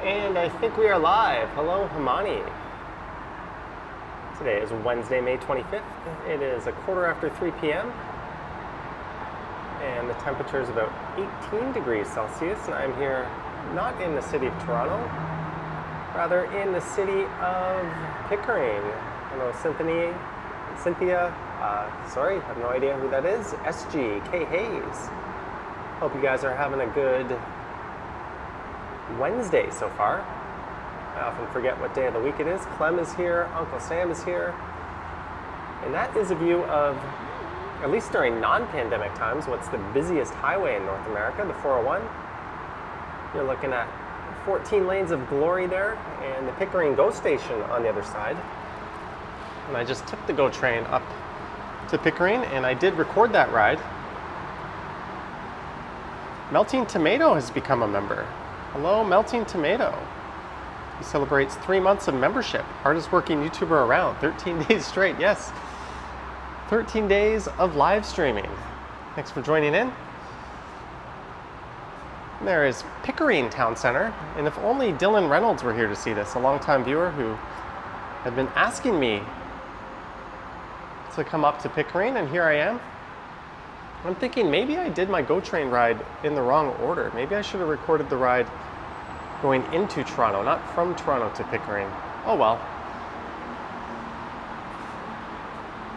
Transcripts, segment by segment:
And I think we are live. Hello, Hamani. Today is Wednesday, May 25th. It is 3 p.m. And the temperature is about 18 degrees Celsius. And I'm here not in the city of Toronto, rather in the city of Pickering. Hello, Cynthia. Sorry, I have no idea who that is. SG, K Hayes. Hope you guys are having a good Wednesday so far. I often forget what day of the week it is. Clem is here, Uncle Sam is here. And that is a view of, at least during non-pandemic times, what's the busiest highway in North America, the 401. You're looking at 14 lanes of glory there, and the Pickering GO station on the other side. And I just took the GO train up to Pickering, and I did record that ride. Melting Tomato has become a member. Hello, Melting Tomato. He celebrates 3 months of membership. Hardest working YouTuber around. 13 days straight, yes. 13 days of live streaming. Thanks for joining in. And there is Pickering Town Center. And if only Dylan Reynolds were here to see this, a longtime viewer who had been asking me to come up to Pickering, and here I am. I'm thinking maybe I did my GO train ride in the wrong order. Maybe I should have recorded the ride going into Toronto, not from Toronto to Pickering. Oh well.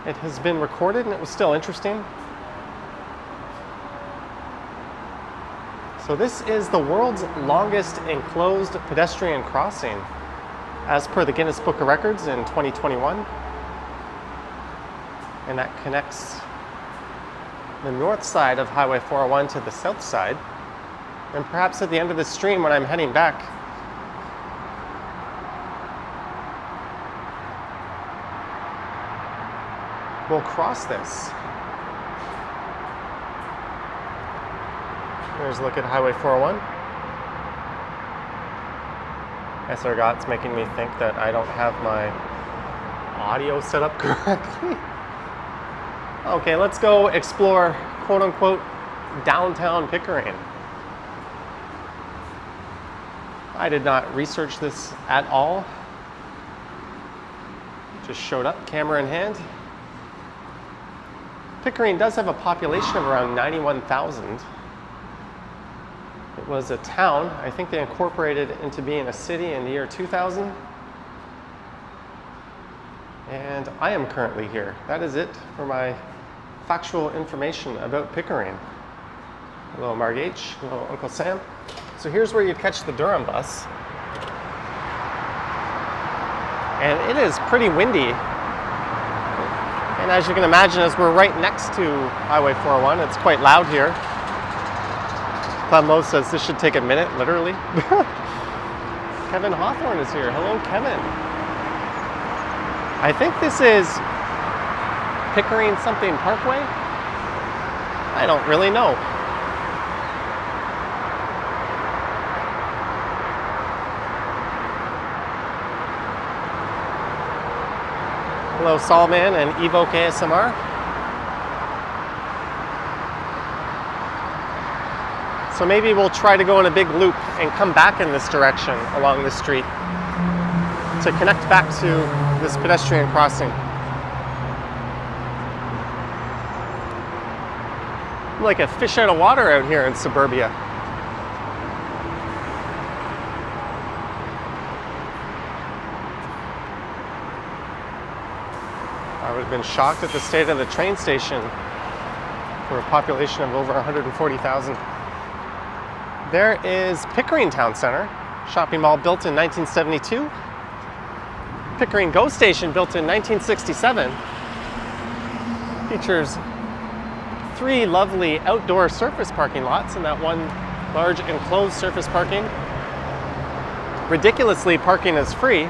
It has been recorded and it was still interesting. So this is the world's longest enclosed pedestrian crossing, as per the Guinness Book of Records in 2021. And that connects the north side of Highway 401 to the south side. And perhaps at the end of the stream when I'm heading back, we'll cross this. Here's a look at Highway 401. SRGOT's making me think that I don't have my audio set up correctly. Okay, let's go explore, quote unquote, downtown Pickering. I did not research this at all. Just showed up, camera in hand. Pickering does have a population of around 91,000. It was a town. I think they incorporated it into being a city in the year 2000. And I am currently here. That is it for my factual information about Pickering. Hello, Marg H. Hello, Uncle Sam. So here's where you catch the Durham bus. And it is pretty windy. And as you can imagine, as we're right next to Highway 401, it's quite loud here. Clemlo says this should take a minute, literally. Kevin Hawthorne is here. Hello, Kevin. I think this is Pickering something Parkway? I don't really know. Hello, Solman and Evoke ASMR. So maybe we'll try to go in a big loop and come back in this direction along this street to connect back to this pedestrian crossing. I'm like a fish out of water out here in suburbia. I would have been shocked at the state of the train station for a population of over 140,000. There is Pickering Town Center, shopping mall built in 1972. Pickering GO station built in 1967. Features 3 lovely outdoor surface parking lots and that one large enclosed surface parking. Ridiculously, parking is free.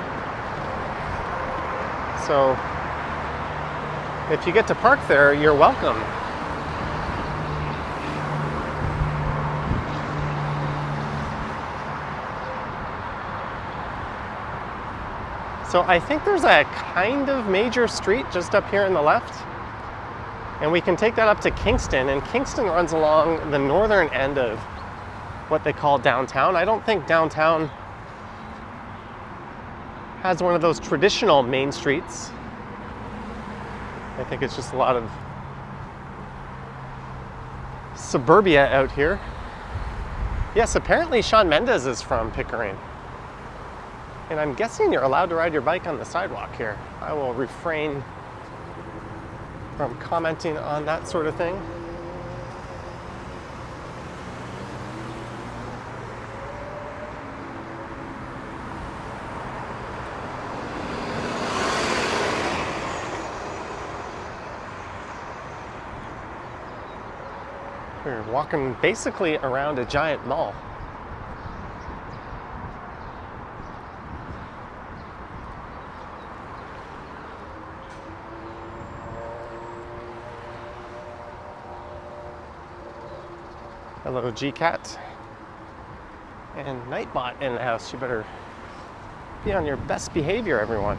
So if you get to park there, you're welcome. So I think there's a kind of major street just up here on the left. And we can take that up to Kingston, and Kingston runs along the northern end of what they call downtown. I don't think downtown has one of those traditional main streets. I think it's just a lot of suburbia out here. Yes, apparently Shawn Mendes is from Pickering. And I'm guessing you're allowed to ride your bike on the sidewalk here. I will refrain from commenting on that sort of thing. We're walking basically around a giant mall. Hello, GCat. And Ninebot in the house. You better be on your best behavior, everyone.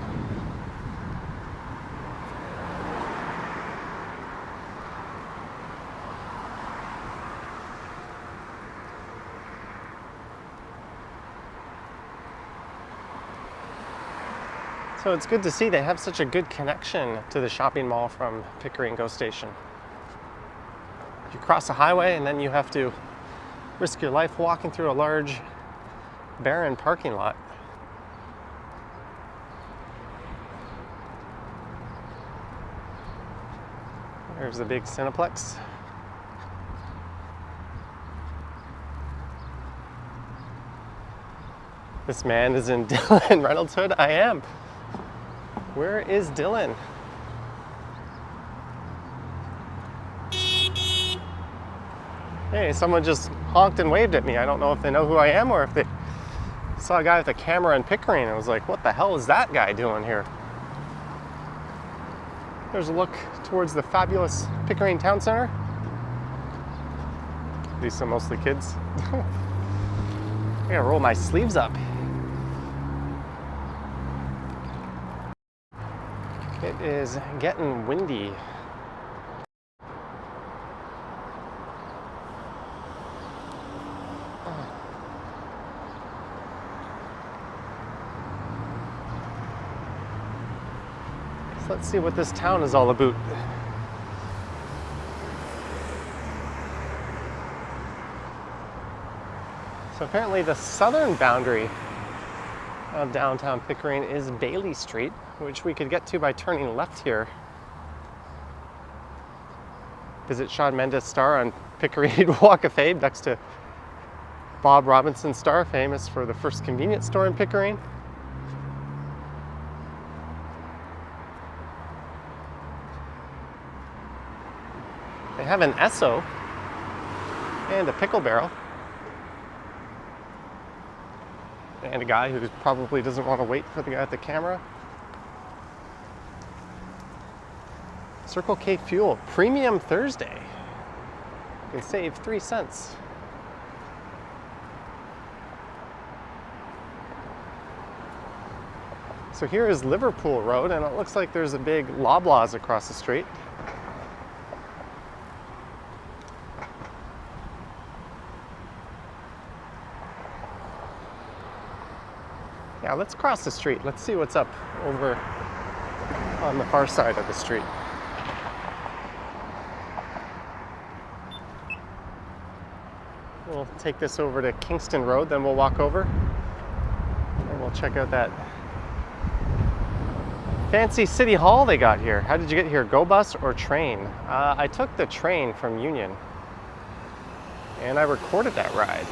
So it's good to see they have such a good connection to the shopping mall from Pickering GO Station. You cross a highway and then you have to risk your life walking through a large, barren parking lot. There's the big Cineplex. This man is in Dylan Reynolds hood. I am. Where is Dylan? Hey, someone just honked and waved at me. I don't know if they know who I am or if they saw a guy with a camera in Pickering and was like, what the hell is that guy doing here? There's a look towards the fabulous Pickering Town Center. These are mostly kids. I gotta roll my sleeves up. It is getting windy. So let's see what this town is all about. So apparently the southern boundary of downtown Pickering is Bailey Street, which we could get to by turning left here. Visit Shawn Mendes' star on Pickering Walk of Fame next to Bob Robinson's star, famous for the first convenience store in Pickering. They have an Esso and a pickle barrel. And a guy who probably doesn't want to wait for the guy at the camera. Circle K Fuel, Premium Thursday. You can save 3 cents. So here is Liverpool Road, and it looks like there's a big Loblaws across the street. Yeah, let's cross the street. Let's see what's up over on the far side of the street. We'll take this over to Kingston Road, then we'll walk over and we'll check out that fancy city hall they got here. How did you get here? Go bus or train? I took the train from Union and I recorded that ride.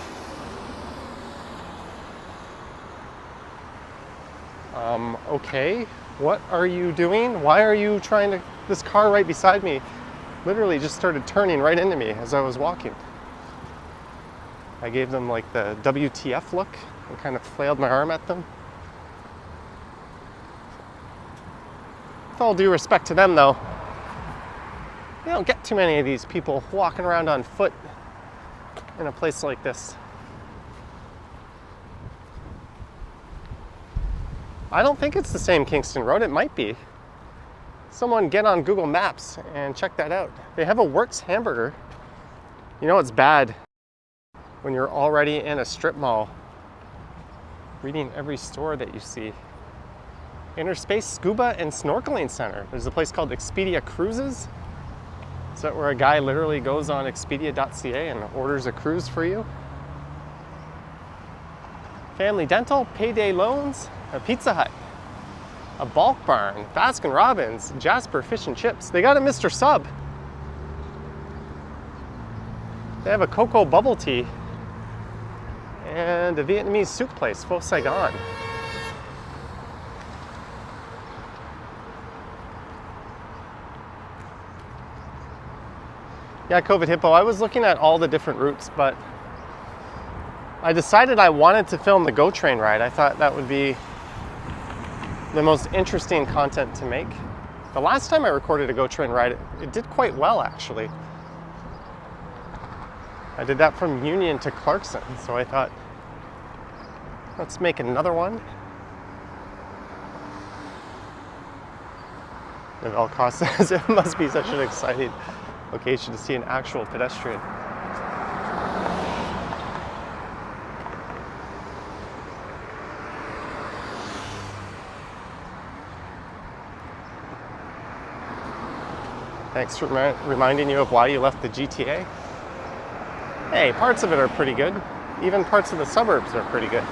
Okay, what are you doing? Why are you trying to, this car right beside me literally just started turning right into me as I was walking. I gave them like the WTF look and kind of flailed my arm at them. With all due respect to them though, you don't get too many of these people walking around on foot in a place like this. I don't think it's the same Kingston Road. It might be. Someone get on Google Maps and check that out. They have a Wertz hamburger. You know it's bad when you're already in a strip mall, reading every store that you see. Inner Space Scuba and Snorkeling Center. There's a place called Expedia Cruises. Is that where a guy literally goes on expedia.ca and orders a cruise for you? Family Dental, Payday Loans, a Pizza Hut, a Bulk Barn, Baskin Robbins, Jasper Fish and Chips. They got a Mr. Sub. They have a cocoa bubble tea and a Vietnamese soup place, Pho Saigon. Yeah, COVID Hippo, I was looking at all the different routes, but I decided I wanted to film the GO train ride. I thought that would be the most interesting content to make. The last time I recorded a GO train ride, it did quite well, actually. I did that from Union to Clarkson, so I thought, let's make another one. And El Costa says it must be such an exciting location to see an actual pedestrian. Thanks for reminding you of why you left the GTA. Hey, parts of it are pretty good. Even parts of the suburbs are pretty good.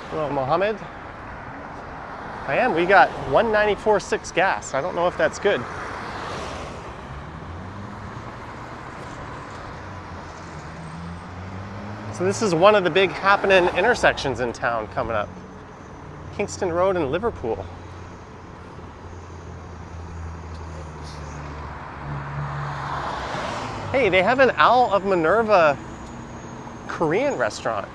Hello, Mohammed. I am. We got 194.6 gas. I don't know if that's good. So this is one of the big happening intersections in town coming up. Kingston Road in Liverpool. Hey, they have an Owl of Minerva Korean restaurant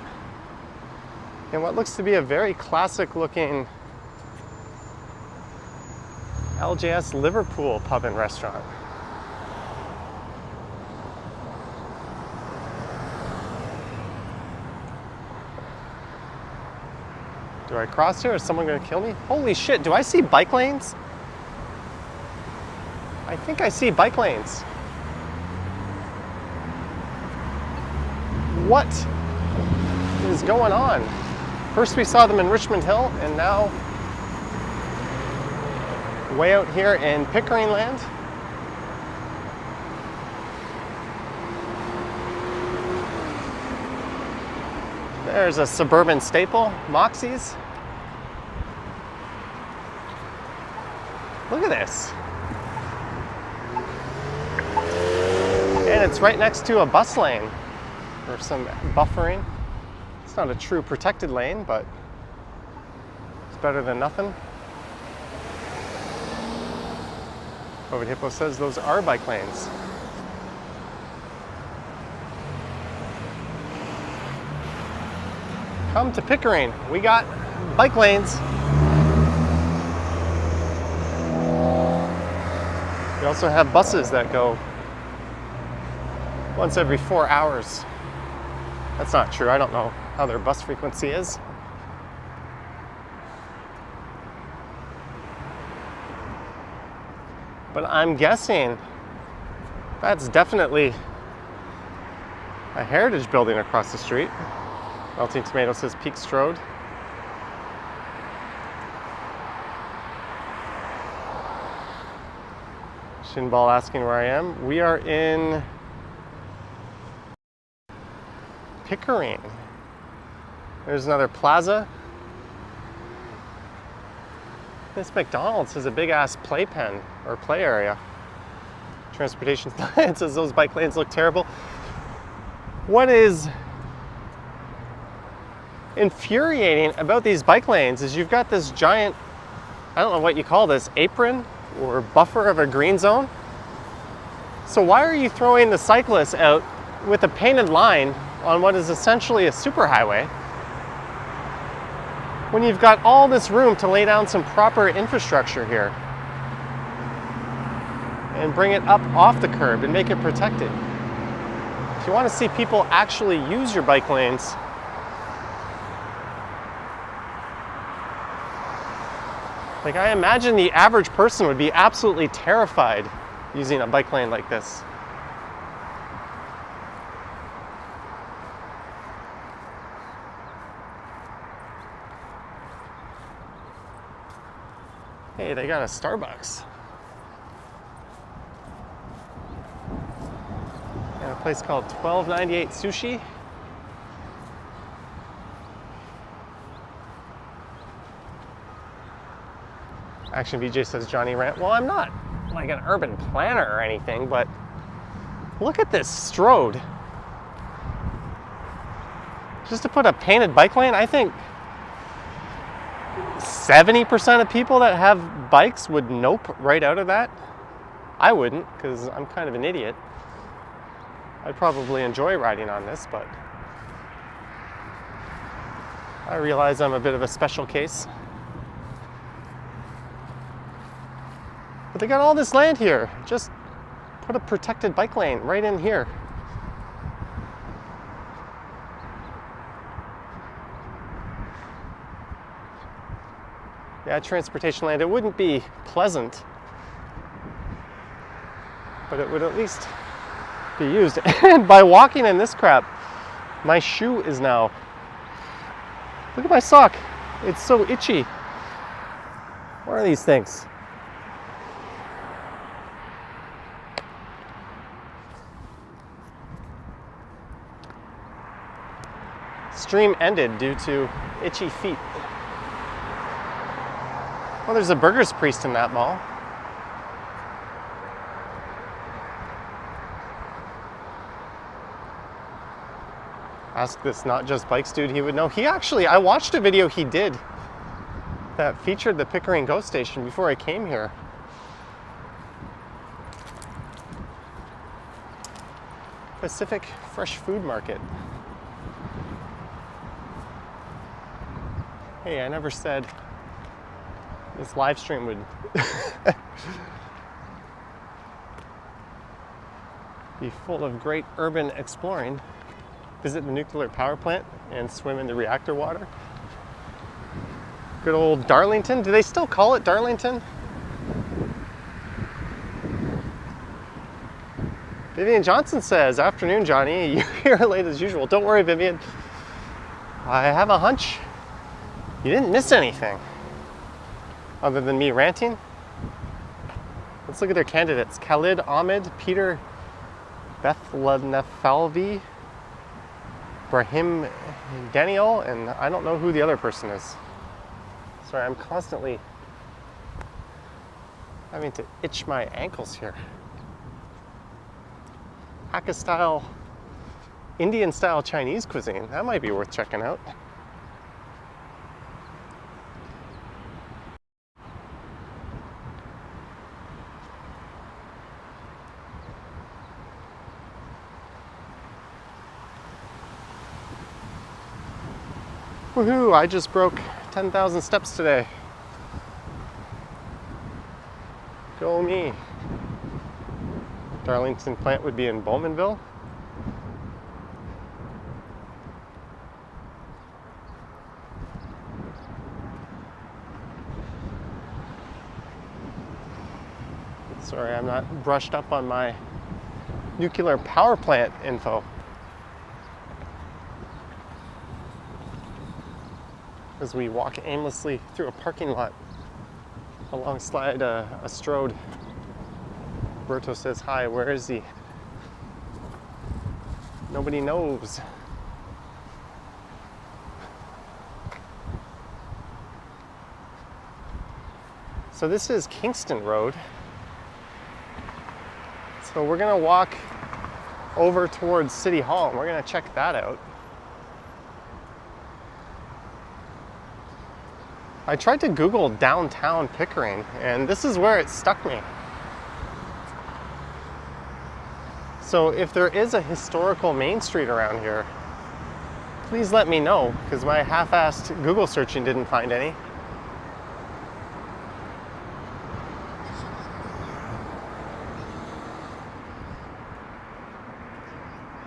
in what looks to be a very classic looking LJS Liverpool pub and restaurant. Do I cross here? Is someone going to kill me? Holy shit, do I see bike lanes? I think I see bike lanes. What is going on? First we saw them in Richmond Hill, and now way out here in Pickering land. There's a Suburban staple, Moxie's. Look at this. And it's right next to a bus lane or some buffering. It's not a true protected lane, but it's better than nothing. COVID Hippo says those are bike lanes. Come to Pickering. We got bike lanes. We also have buses that go once every 4 hours. That's not true. I don't know how their bus frequency is. But I'm guessing that's definitely a heritage building across the street. Melting Tomato says Peaks Road. Shinball asking where I am. We are in Pickering. There's another plaza. This McDonald's has a big ass playpen or play area. Transportation Science says those bike lanes look terrible. What is infuriating about these bike lanes is you've got this giant, I don't know what you call this, apron or buffer of a green zone. So why are you throwing the cyclists out with a painted line on what is essentially a superhighway when you've got all this room to lay down some proper infrastructure here and bring it up off the curb and make it protected? If you want to see people actually use your bike lanes, like I imagine the average person would be absolutely terrified using a bike lane like this. Hey, they got a Starbucks. And a place called 1298 Sushi. Action VJ says Johnny Rant. Well, I'm not like an urban planner or anything, but look at this Strode. Just to put a painted bike lane, I think 70% of people that have bikes would nope right out of that. I wouldn't, because I'm kind of an idiot. I'd probably enjoy riding on this, but I realize I'm a bit of a special case. But they got all this land here. Just put a protected bike lane right in here. Yeah, transportation land. It wouldn't be pleasant, but it would at least be used. And by walking in this crap, my shoe is now, look at my sock. It's so itchy. What are these things? Stream ended due to itchy feet. Well, there's a Burgers Priest in that mall. Ask this Not Just Bikes dude, he would know. He actually, I watched a video he did that featured the Pickering GO station before I came here. Pacific Fresh Food Market. Hey, I never said this live stream would be full of great urban exploring. Visit the nuclear power plant and swim in the reactor water. Good old Darlington. Do they still call it Darlington? Vivian Johnson says, afternoon, Johnny. You're here late as usual. Don't worry, Vivian. I have a hunch you didn't miss anything other than me ranting. Let's look at their candidates. Khalid Ahmed, Peter Bethlefalvi, Brahim Daniel, and I don't know who the other person is. Sorry, I'm constantly having to itch my ankles here. Hakka style, Indian style Chinese cuisine. That might be worth checking out. Woohoo, I just broke 10,000 steps today. Go me. Darlington plant would be in Bowmanville. Sorry, I'm not brushed up on my nuclear power plant info. As we walk aimlessly through a parking lot alongside a Strode. Berto says hi, where is he? Nobody knows. So this is Kingston Road. So we're gonna walk over towards City Hall and we're gonna check that out. I tried to Google downtown Pickering, and this is where it stuck me. So if there is a historical main street around here, please let me know, because my half-assed Google searching didn't find any.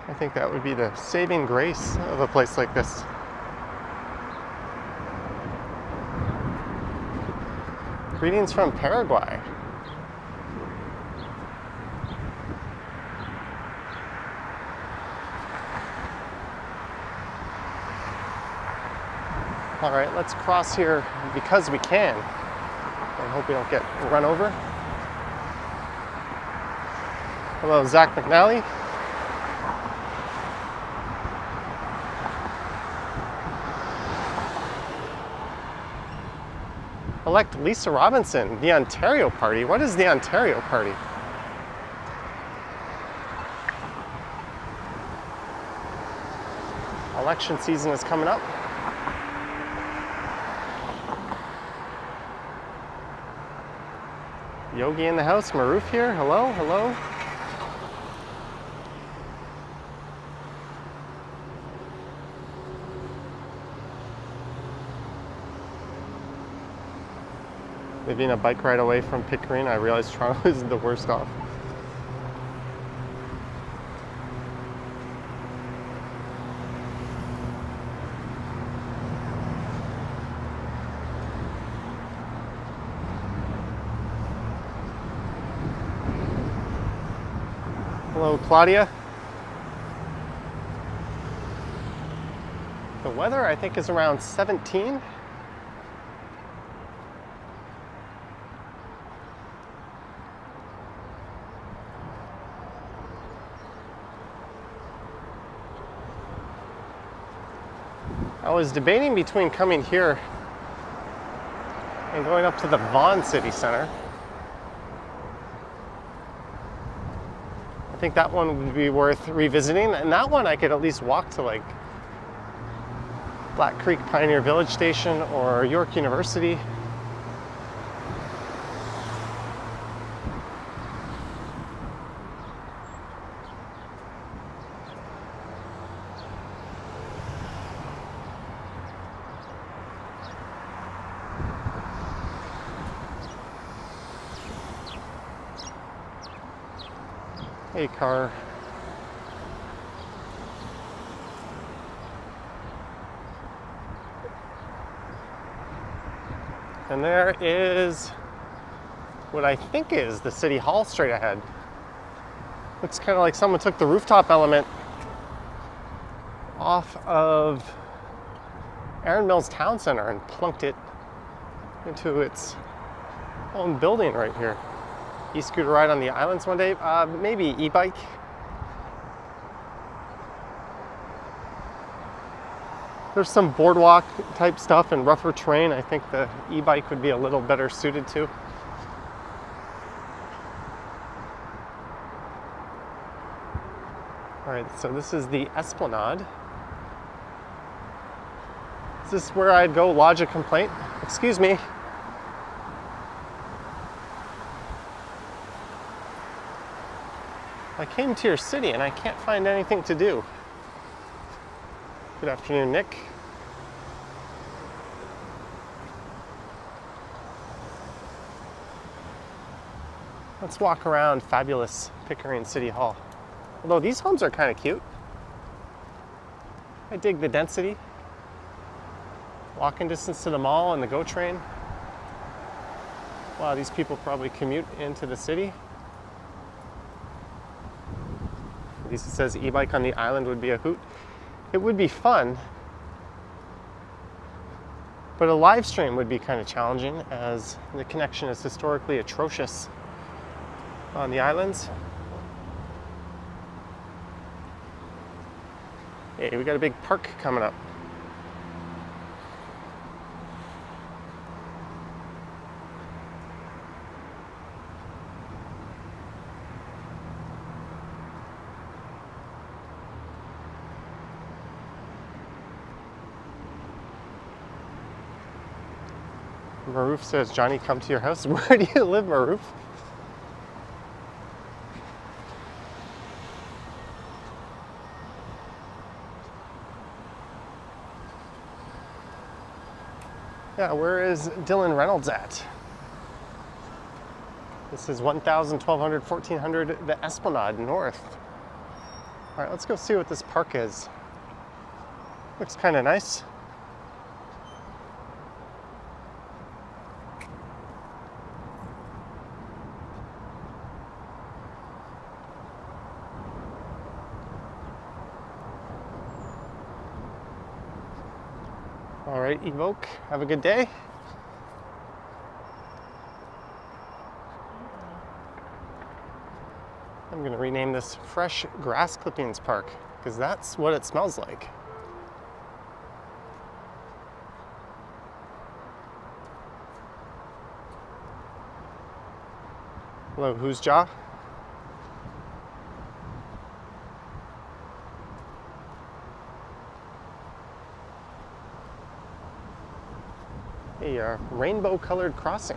I think that would be the saving grace of a place like this. Greetings from Paraguay. All right, let's cross here because we can I hope we don't get run over. Hello, Zach McNally. Elect Lisa Robinson, the Ontario Party. What is the Ontario Party? Election season is coming up. Yogi in the house, Maroof here. Hello, hello. Maybe in a bike ride away from Pickering, I realized Toronto is the worst off. Hello, Claudia. The weather, I think, is around 17. I was debating between coming here and going up to the Vaughan City Center. I think that one would be worth revisiting, and that one I could at least walk to, like Black Creek Pioneer Village Station or York University. Hey, car. And there is what I think is the City Hall straight ahead. Looks kind of like someone took the rooftop element off of Erin Mills Town Center and plunked it into its own building right here. E-scooter ride on the islands one day, maybe e-bike. There's some boardwalk type stuff and rougher terrain. I think the e-bike would be a little better suited to. All right, so this is the Esplanade. Is this where I'd go lodge a complaint? Excuse me. I came to your city and I can't find anything to do. Good afternoon, Nick. Let's walk around fabulous Pickering City Hall. Although these homes are kind of cute. I dig the density. Walking distance to the mall and the GO train. Wow, these people probably commute into the city. At least it says e-bike on the island would be a hoot. It would be fun, but a live stream would be kind of challenging as the connection is historically atrocious on the islands. Hey, we got a big park coming up. Maroof says, Johnny, come to your house. Where do you live, Maroof? Yeah, where is Dylan Reynolds at? This is 1,000, 1,200, 1,400, the Esplanade North. All right, let's go see what this park is. Looks kind of nice. All right, Evoke, have a good day. I'm gonna rename this Fresh Grass Clippings Park because that's what it smells like. Hello, who's Jaw? A rainbow-colored crossing.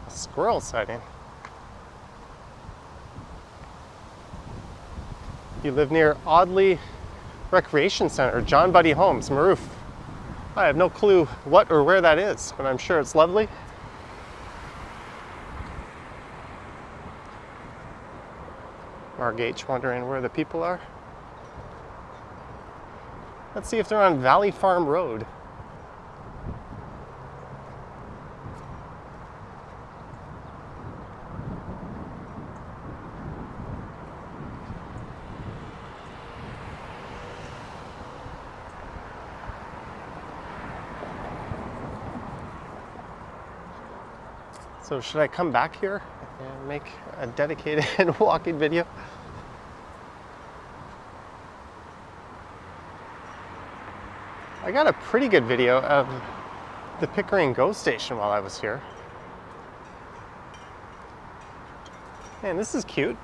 A squirrel sighting. You live near Audley Recreation Center, John Buddy Homes, Maroof. I have no clue what or where that is, but I'm sure it's lovely. Margate wondering where the people are. Let's see if they're on Valley Farm Road. So should I come back here and make a dedicated walking video? I got a pretty good video of the Pickering GO station while I was here. Man, this is cute.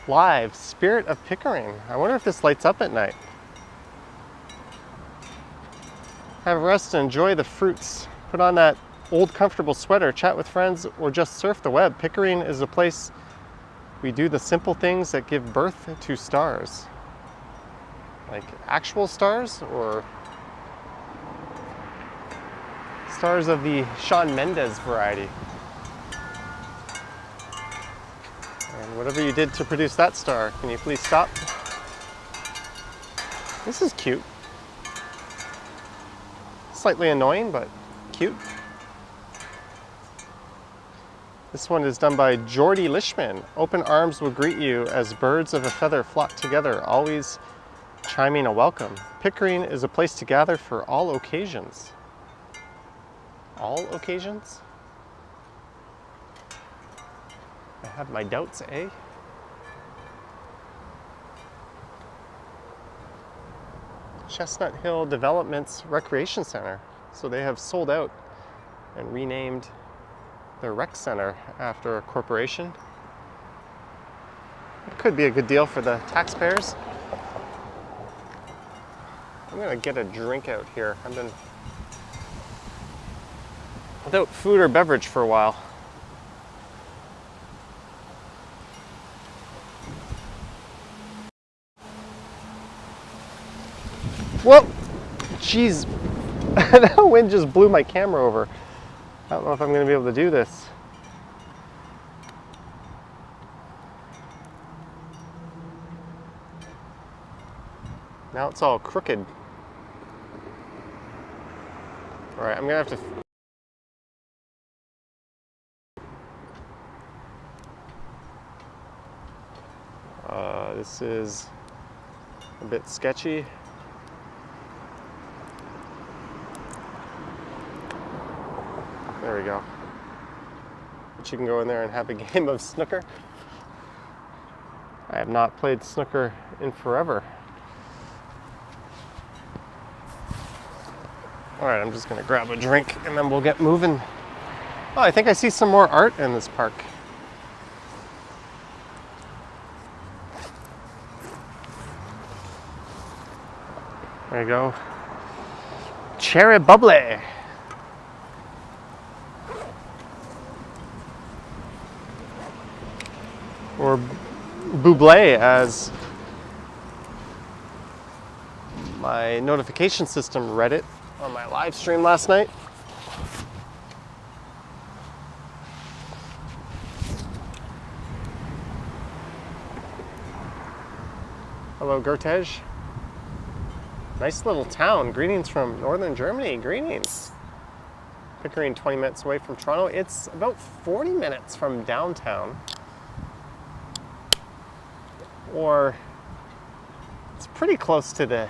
Live, Spirit of Pickering. I wonder if this lights up at night. Have a rest and enjoy the fruits. Put on that old comfortable sweater, chat with friends, or just surf the web. Pickering is a place we do the simple things that give birth to stars. Like actual stars or stars of the Shawn Mendes variety. And whatever you did to produce that star, can you please stop? This is cute. Slightly annoying, but cute. This one is done by Jordy Lishman. Open arms will greet you as birds of a feather flock together, always chiming a welcome. Pickering is a place to gather for all occasions. All occasions? I have my doubts, eh? Chestnut Hill Development's Recreation Center. So they have sold out and renamed their rec center after a corporation. It could be a good deal for the taxpayers. I'm gonna get a drink out here. I've been without food or beverage for a while. Whoa! Jeez, that wind just blew my camera over. I don't know if I'm going to be able to do this. Now it's all crooked. All right, I'm going to have to... this is a bit sketchy. There we go. But you can go in there and have a game of snooker. I have not played snooker in forever. All right, I'm just gonna grab a drink and then we'll get moving. Oh, I think I see some more art in this park. There you go. Cherry bubbly. Or Bublé, as my notification system read it on my live stream last night. Hello, Gertej. Nice little town. Greetings from northern Germany. Greetings. Pickering, 20 minutes away from Toronto. It's about 40 minutes from downtown. or it's pretty close to the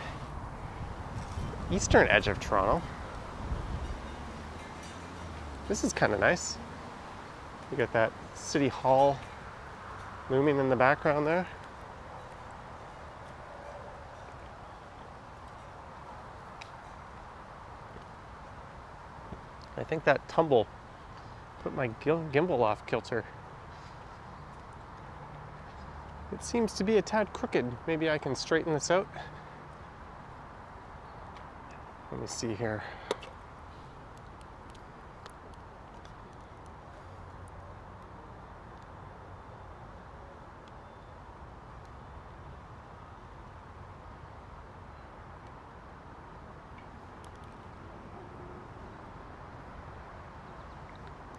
eastern edge of Toronto. This is kind of nice. You got that City Hall looming in the background there. I think that tumble put my gimbal off kilter. It seems to be a tad crooked. Maybe I can straighten this out. Let me see here.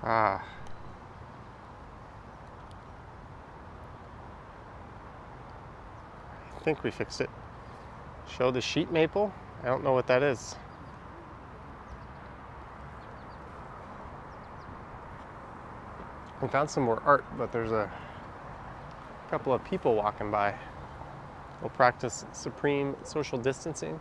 Ah. I think we fixed it. Show the sheet maple? I don't know what that is. I found some more art, but there's a couple of people walking by. We'll practice supreme social distancing.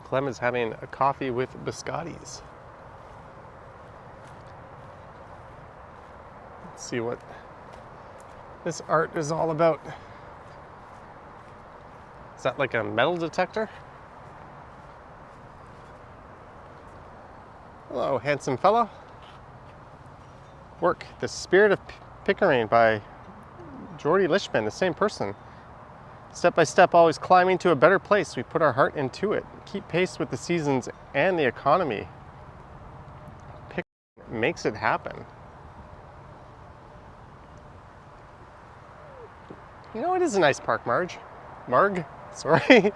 Clem is having a coffee with biscottis. Let's see what this art is all about. Is that like a metal detector? Hello, handsome fellow. Work, The Spirit of Pickering by Jordy Lishman, the same person. Step by step, always climbing to a better place. We put our heart into it. Keep pace with the seasons and the economy. Pickering makes it happen. You know, it is a nice park, Marg, sorry.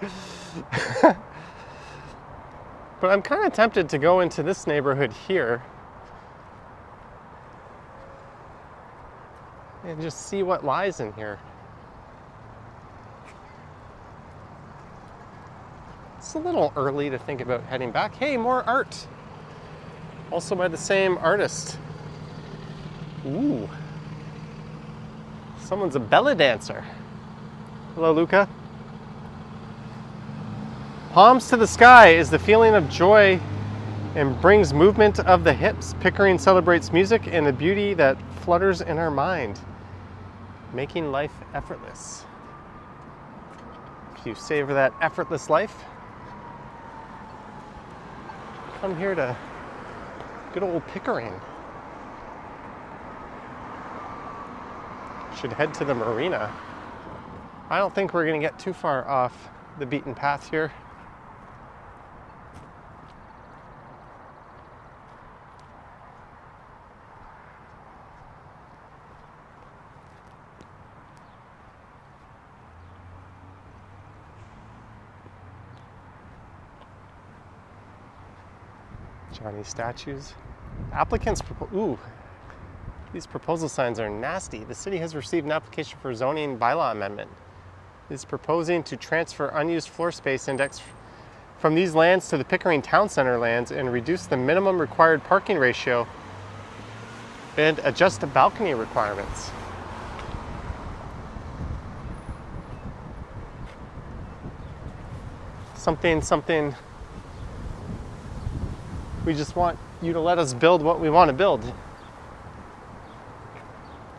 But I'm kind of tempted to go into this neighborhood here and just see what lies in here. It's a little early to think about heading back. Hey, more art. Also by the same artist. Ooh. Someone's a belly dancer. Hello, Luca. Palms to the sky is the feeling of joy and brings movement of the hips. Pickering celebrates music and the beauty that flutters in our mind, making life effortless. If you savor that effortless life, come here to good old Pickering. Should head to the marina. I don't think we're going to get too far off the beaten path here. Johnny statues. Applicants, ooh, these proposal signs are nasty. The city has received an application for zoning bylaw amendment. It is proposing to transfer unused floor space index from these lands to the Pickering Town Center lands and reduce the minimum required parking ratio and adjust the balcony requirements. Something. We just want you to let us build what we want to build.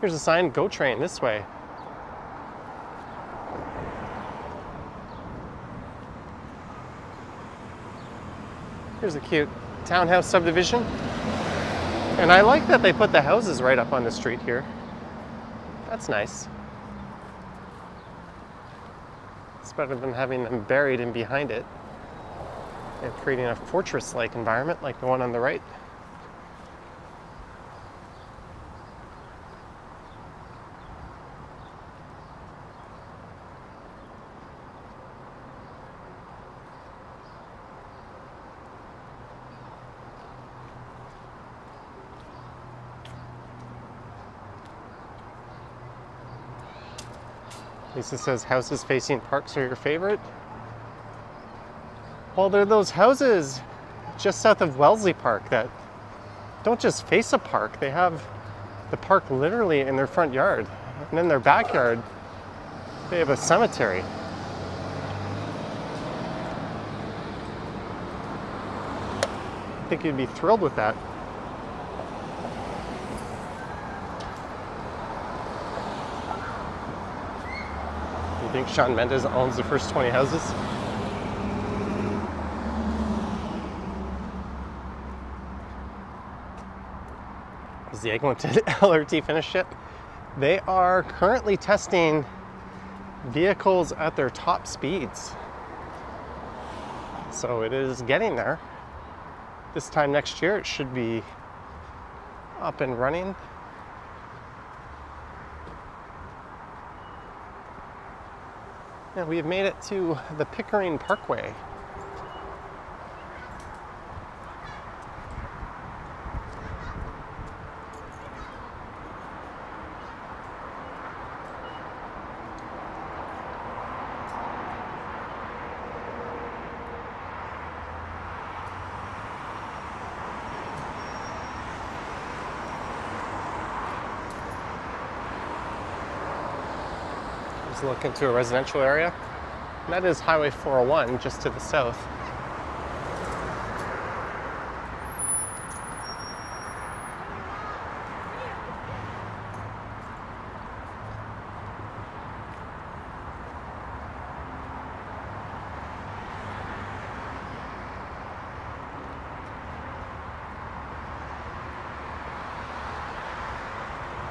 Here's a sign, go train this way. Here's a cute townhouse subdivision. And I like that they put the houses right up on the street here. That's nice. It's better than having them buried in behind it and creating a fortress-like environment like the one on the right. Lisa says houses facing parks are your favorite. Well, there are those houses just south of Wellesley Park that don't just face a park, they have the park literally in their front yard. And in their backyard, they have a cemetery. I think you'd be thrilled with that. You think Shawn Mendes owns the first 20 houses? Is the Eglinton LRT finished yet? They are currently testing vehicles at their top speeds. So it is getting there. This time next year it should be up and running. And we have made it to the Pickering Parkway. Look into a residential area. And that is Highway 401 just to the south.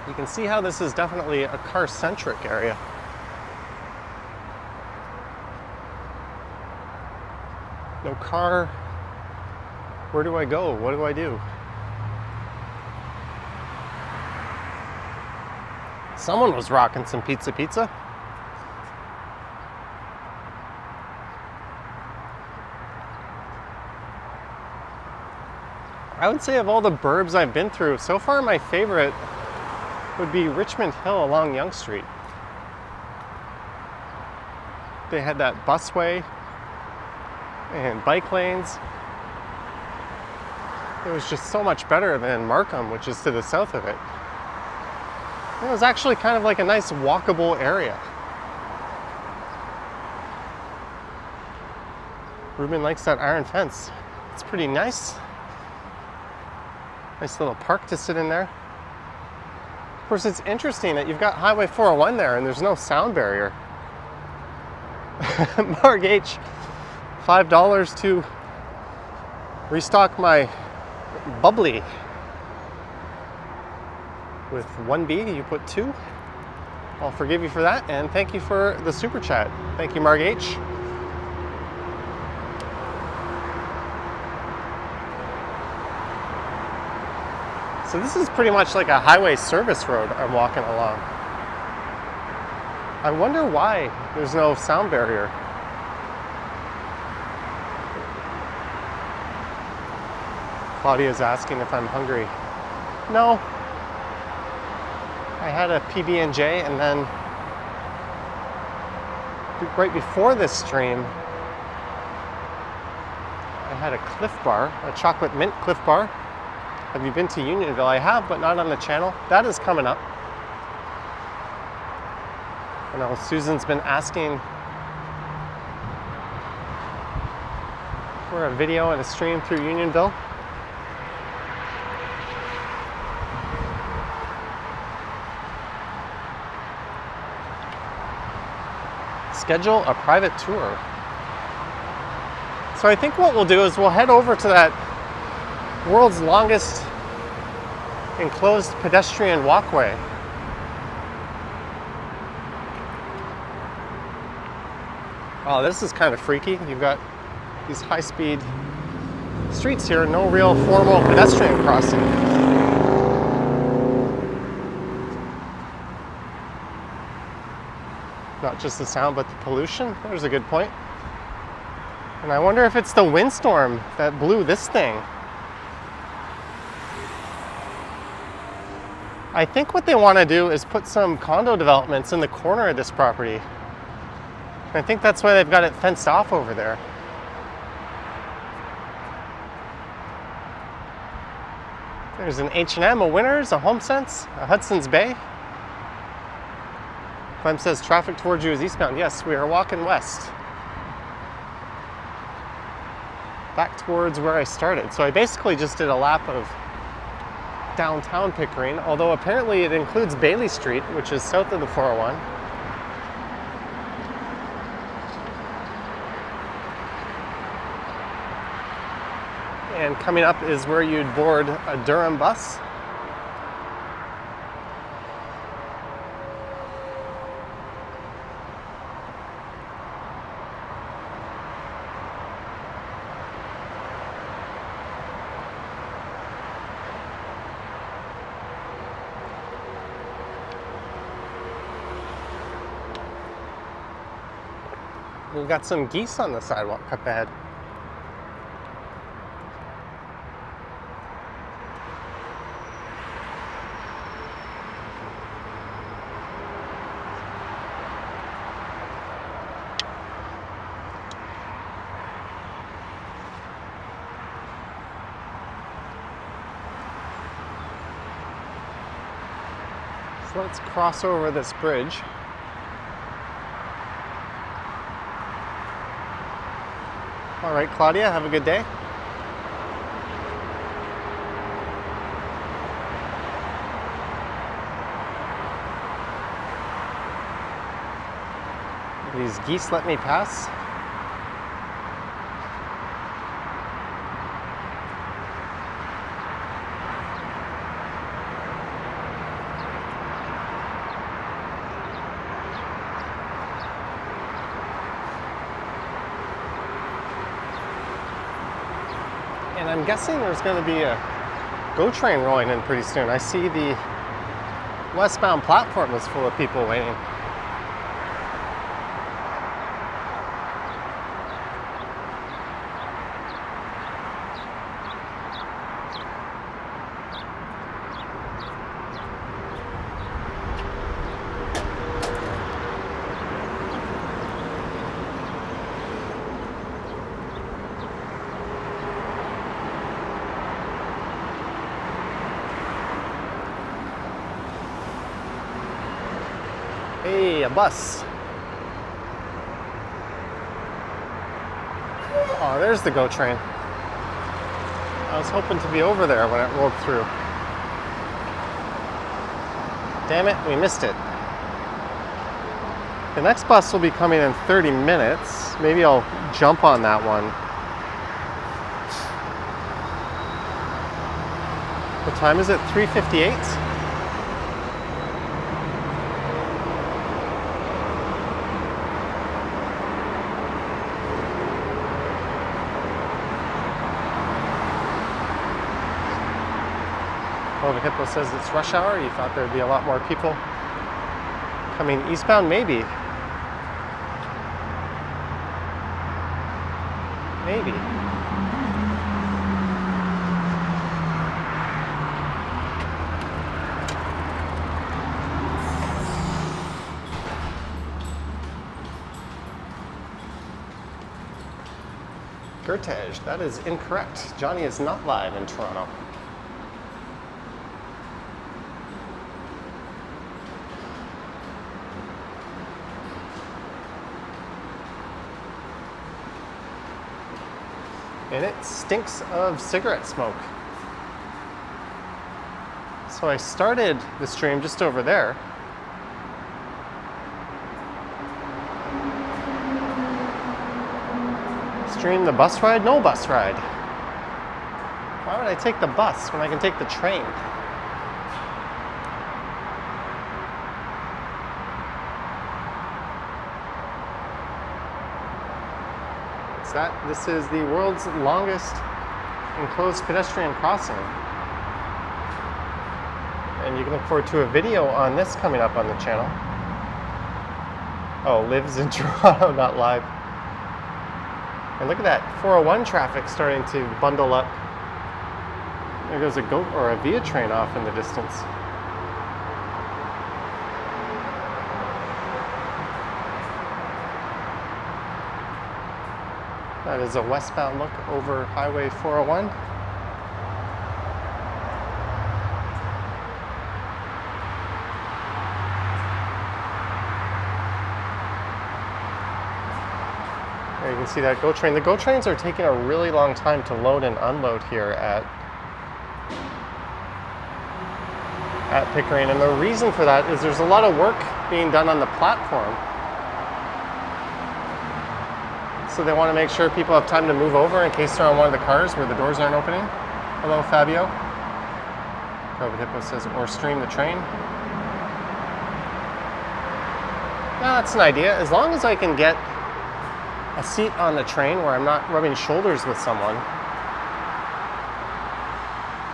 You can see how this is definitely a car-centric area. No car. Where do I go? What do I do? Someone was rocking some pizza. I would say of all the burbs I've been through, so far my favorite would be Richmond Hill along Yonge Street. They had that busway and bike lanes. It was just so much better than Markham, which is to the south of it. It was actually kind of like a nice walkable area. Ruben likes that iron fence. It's pretty nice. Nice little park to sit in there. Of course, it's interesting that you've got Highway 401 there and there's no sound barrier. Mark H, $5 to restock my bubbly. With 1B, you put 2. I'll forgive you for that, and thank you for the super chat. Thank you, Mark H. So this is pretty much like a highway service road I'm walking along. I wonder why there's no sound barrier. Claudia's asking if I'm hungry. No. I had a PB&J, and then right before this stream, I had a Cliff Bar, a chocolate mint Cliff Bar. Have you been to Unionville? I have, but not on the channel. That is coming up. I know Susan's been asking for a video and a stream through Unionville. Schedule a private tour. So I think what we'll do is we'll head over to that world's longest enclosed pedestrian walkway. Oh, this is kind of freaky. You've got these high-speed streets here, no real formal pedestrian crossing. Not just the sound, but the pollution. There's a good point. And I wonder if it's the windstorm that blew this thing. I think what they want to do is put some condo developments in the corner of this property. I think that's why they've got it fenced off over there. There's an H&M, a Winners, a HomeSense, a Hudson's Bay. Clem says traffic towards you is eastbound. Yes, we are walking west. Back towards where I started. So I basically just did a lap of downtown Pickering, although apparently it includes Bailey Street, which is south of the 401. And coming up is where you'd board a Durham bus. We've got some geese on the sidewalk up ahead. So let's cross over this bridge. All right, Claudia, have a good day. These geese let me pass. And I'm guessing there's going to be a GO train rolling in pretty soon. I see the westbound platform is full of people waiting. Hey, a bus. Oh, there's the GO train. I was hoping to be over there when it rolled through. Damn it, we missed it. The next bus will be coming in 30 minutes. Maybe I'll jump on that one. What time is it? 3:58? Oh, the Hippo says it's rush hour. You thought there'd be a lot more people coming eastbound? Maybe. Maybe. Gertage, that is incorrect. Johnny is not live in Toronto. And it stinks of cigarette smoke. So I started the stream just over there. Stream the bus ride? No bus ride. Why would I take the bus when I can take the train? This is the world's longest enclosed pedestrian crossing. And you can look forward to a video on this coming up on the channel. Oh, lives in Toronto, not live. And look at that 401 traffic starting to bundle up. There goes a GO or a Via train off in the distance. That is a westbound look over Highway 401. can see that GO train. The GO trains are taking a really long time to load and unload here at Pickering, and the reason for that is there's a lot of work being done on the platform. So they want to make sure people have time to move over in case they're on one of the cars where the doors aren't opening. Hello, Fabio. Probably Hippo says, or stream the train. Yeah, that's an idea. As long as I can get a seat on the train where I'm not rubbing shoulders with someone.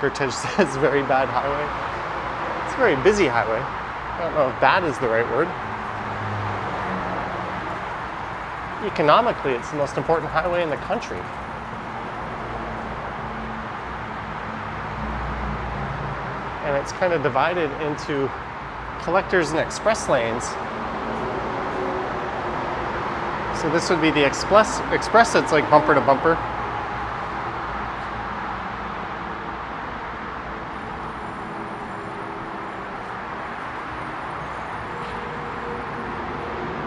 Gertej says, very bad highway. It's a very busy highway. I don't know if bad is the right word. Economically, it's the most important highway in the country. And it's kind of divided into collectors and express lanes. So this would be the express that's like bumper to bumper.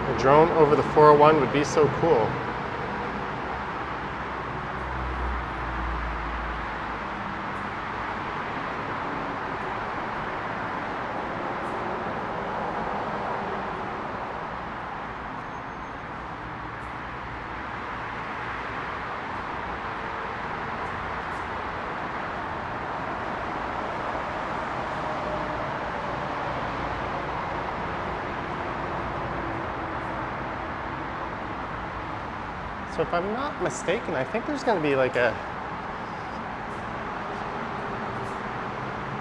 A drone over the 401 would be so cool. So if I'm not mistaken, I think there's going to be like a,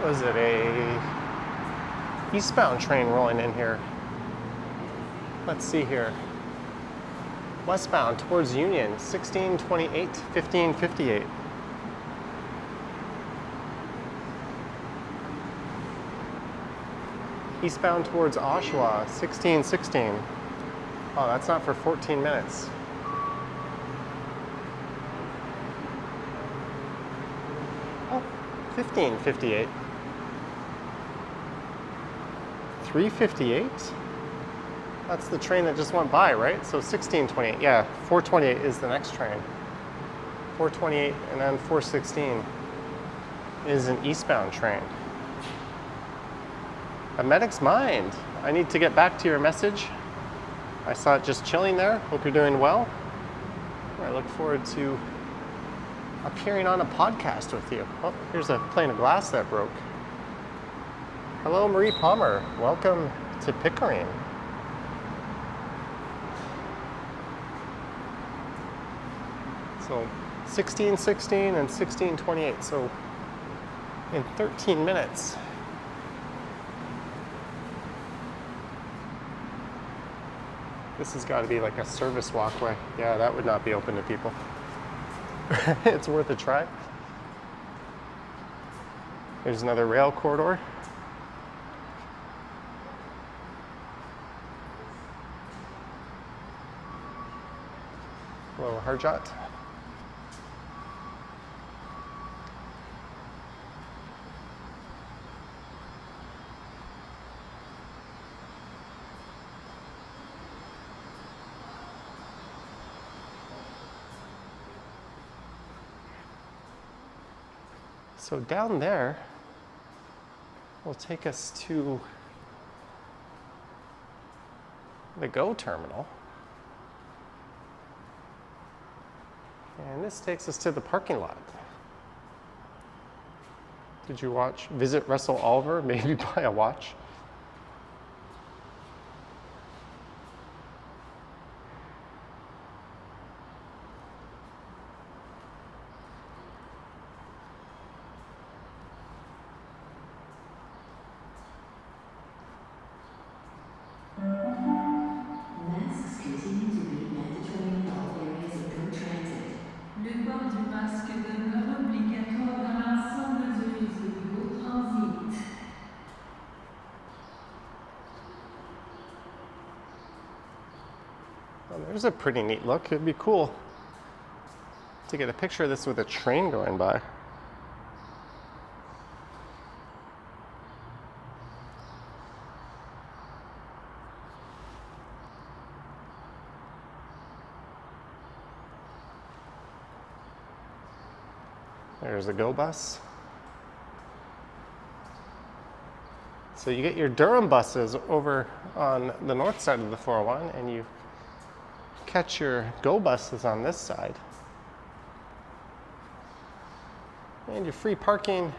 a eastbound train rolling in here. Let's see here. Westbound towards Union, 1628, 1558. Eastbound towards Oshawa, 1616. Oh, that's not for 14 minutes. Oh, 1558. 358? That's the train that just went by, right? So 1628, yeah, 428 is the next train. 428 and then 416 is an eastbound train. A medic's mind. I need to get back to your message. I saw it just chilling there. Hope you're doing well. I look forward to appearing on a podcast with you. Oh, here's a pane of glass that broke. Hello, Marie Palmer. Welcome to Pickering. So 1616 and 1628. So in 13 minutes. This has got to be like a service walkway. Yeah, that would not be open to people. It's worth a try. There's another rail corridor. Hello, Harjot. So down there will take us to the GO terminal. And this takes us to the parking lot. Did you visit Russell Oliver, maybe buy a watch? There's a pretty neat look. It'd be cool to get a picture of this with a train going by. There's a Go bus. So you get your Durham buses over on the north side of the 401, and you catch your Go buses on this side. And your free parking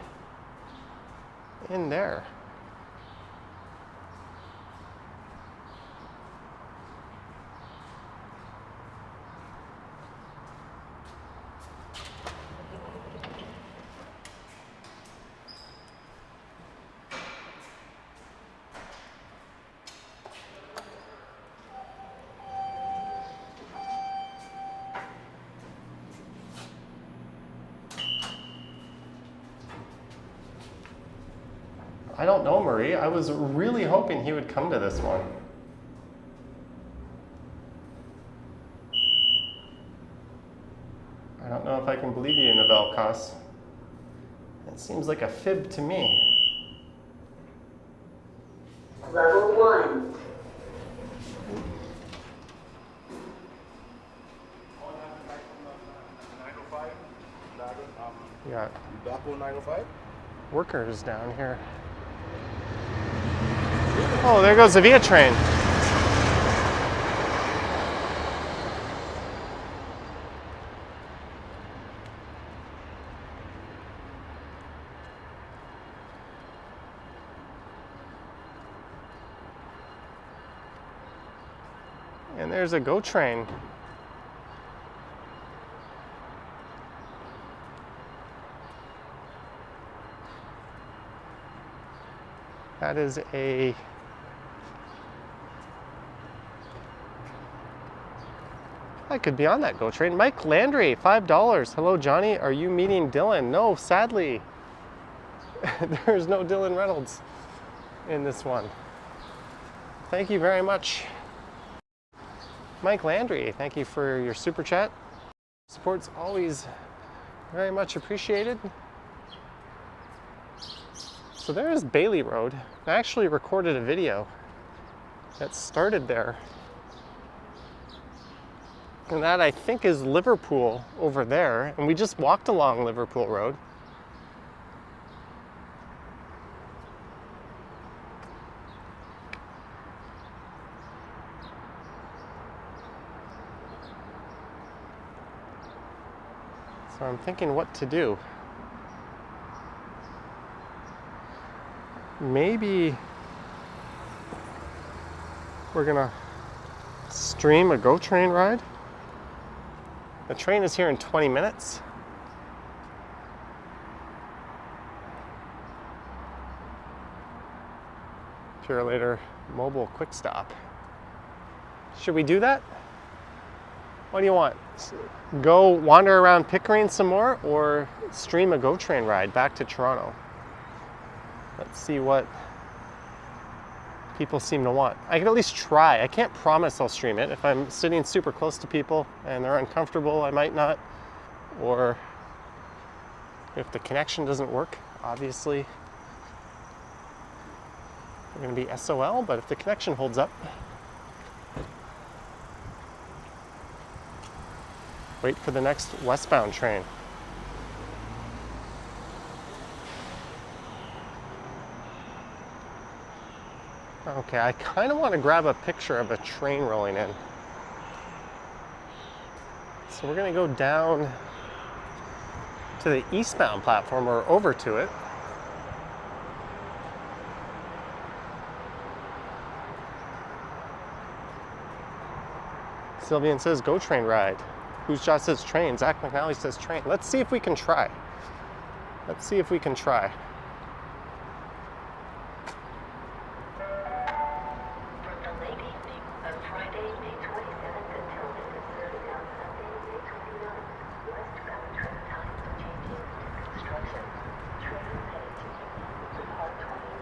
in there. I don't know, Marie. I was really hoping he would come to this one. I don't know if I can believe you, Navelkos. It seems like a fib to me. Level 1. We got Blackpool 905? workers down here. Oh, there goes the Via train. And there's a GO train. That is a I could be on that GO train. Mike Landry, $5. Hello, Johnny. Are you meeting Dylan? No, sadly. There's no Dylan Reynolds in this one. Thank you very much. Mike Landry, thank you for your super chat. Support's always very much appreciated. So there's Bailey Road. I actually recorded a video that started there. And that, I think, is Liverpool over there. And we just walked along Liverpool Road. So I'm thinking what to do. Maybe we're gonna stream a GO train ride. The train is here in 20 minutes. Purelator Mobile Quick Stop. Should we do that? What do you want? Go wander around Pickering some more, or stream a GO train ride back to Toronto? Let's see what people seem to want. I can at least try. I can't promise I'll stream it. If I'm sitting super close to people and they're uncomfortable, I might not. Or if the connection doesn't work, obviously we're going to be SOL, but if the connection holds up, wait for the next westbound train. Okay, I kind of want to grab a picture of a train rolling in. So we're going to go down to the eastbound platform, or over to it. Sylvian says GO train ride. Whose Josh says train? Zach McNally says train. Let's see if we can try. Let's see if we can try.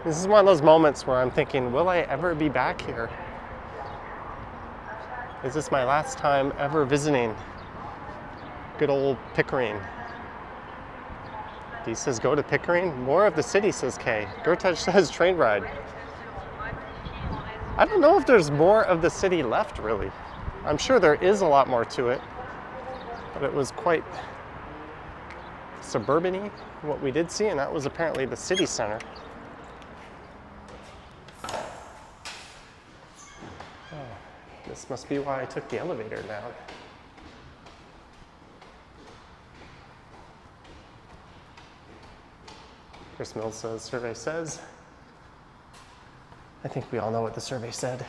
This is one of those moments where I'm thinking, will I ever be back here? Is this my last time ever visiting good old Pickering? D says go to Pickering. More of the city, says Kay. Gertej says train ride. I don't know if there's more of the city left, really. I'm sure there is a lot more to it, but it was quite suburban-y, what we did see, and that was apparently the city center. Oh, this must be why I took the elevator down. Chris Mills says, survey says. I think we all know what the survey said.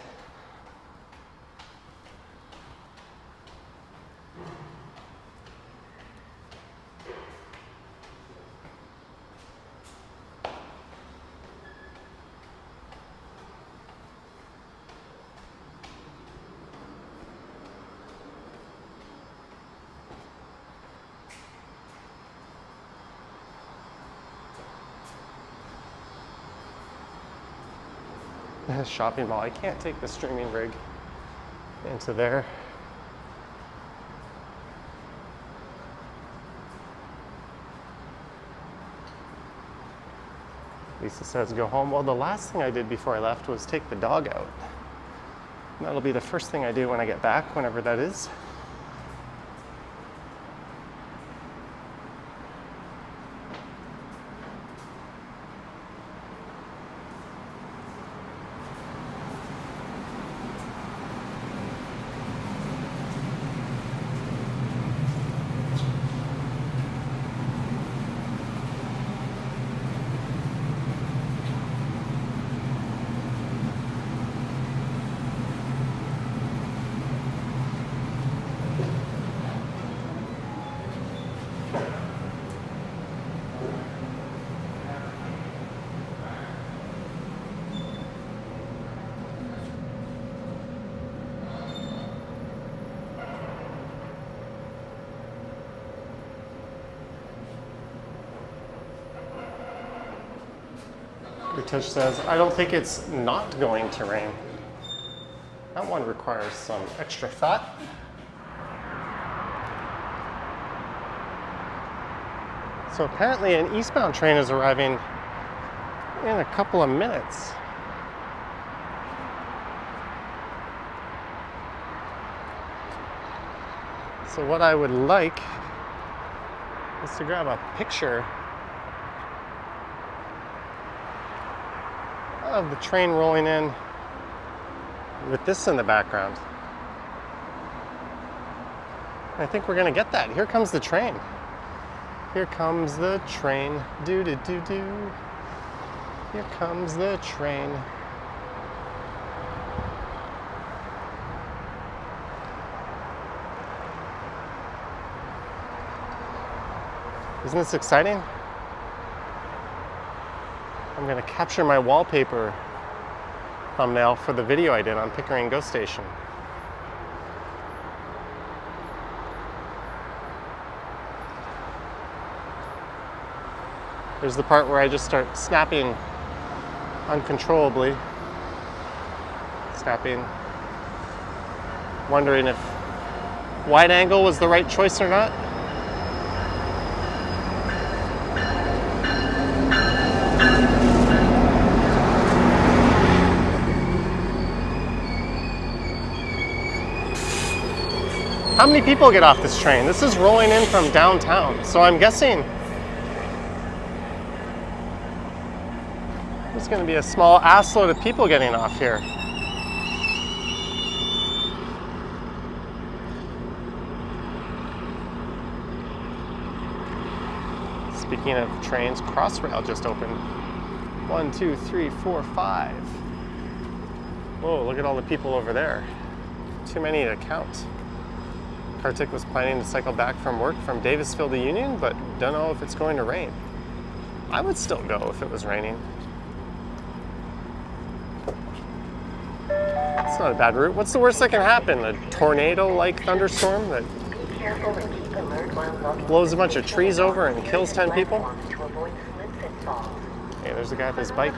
Shopping mall. I can't take the streaming rig into there. Lisa says go home. Well, the last thing I did before I left was take the dog out. And that'll be the first thing I do when I get back, whenever that is. Ritush says, I don't think it's not going to rain. That one requires some extra thought. So apparently an eastbound train is arriving in a couple of minutes. So what I would like is to grab a picture of the train rolling in with this in the background. I think we're gonna get that. Here comes the train. Here comes the train. Do-do-do-do. Here comes the train. Isn't this exciting? I'm going to capture my wallpaper thumbnail for the video I did on Pickering Ghost Station. There's the part where I just start snapping uncontrollably. Snapping. Wondering if wide angle was the right choice or not. How many people get off this train? This is rolling in from downtown, so I'm guessing there's going to be a small assload of people getting off here. Speaking of trains, Crossrail just opened. 1, 2, 3, 4, 5. Whoa, look at all the people over there. Too many to count. Kartik was planning to cycle back from work from Davisville to Union, but don't know if it's going to rain. I would still go if it was raining. It's not a bad route. What's the worst that can happen? A tornado-like thunderstorm that blows a bunch of trees over and kills 10 people? Hey, there's a guy with his bike.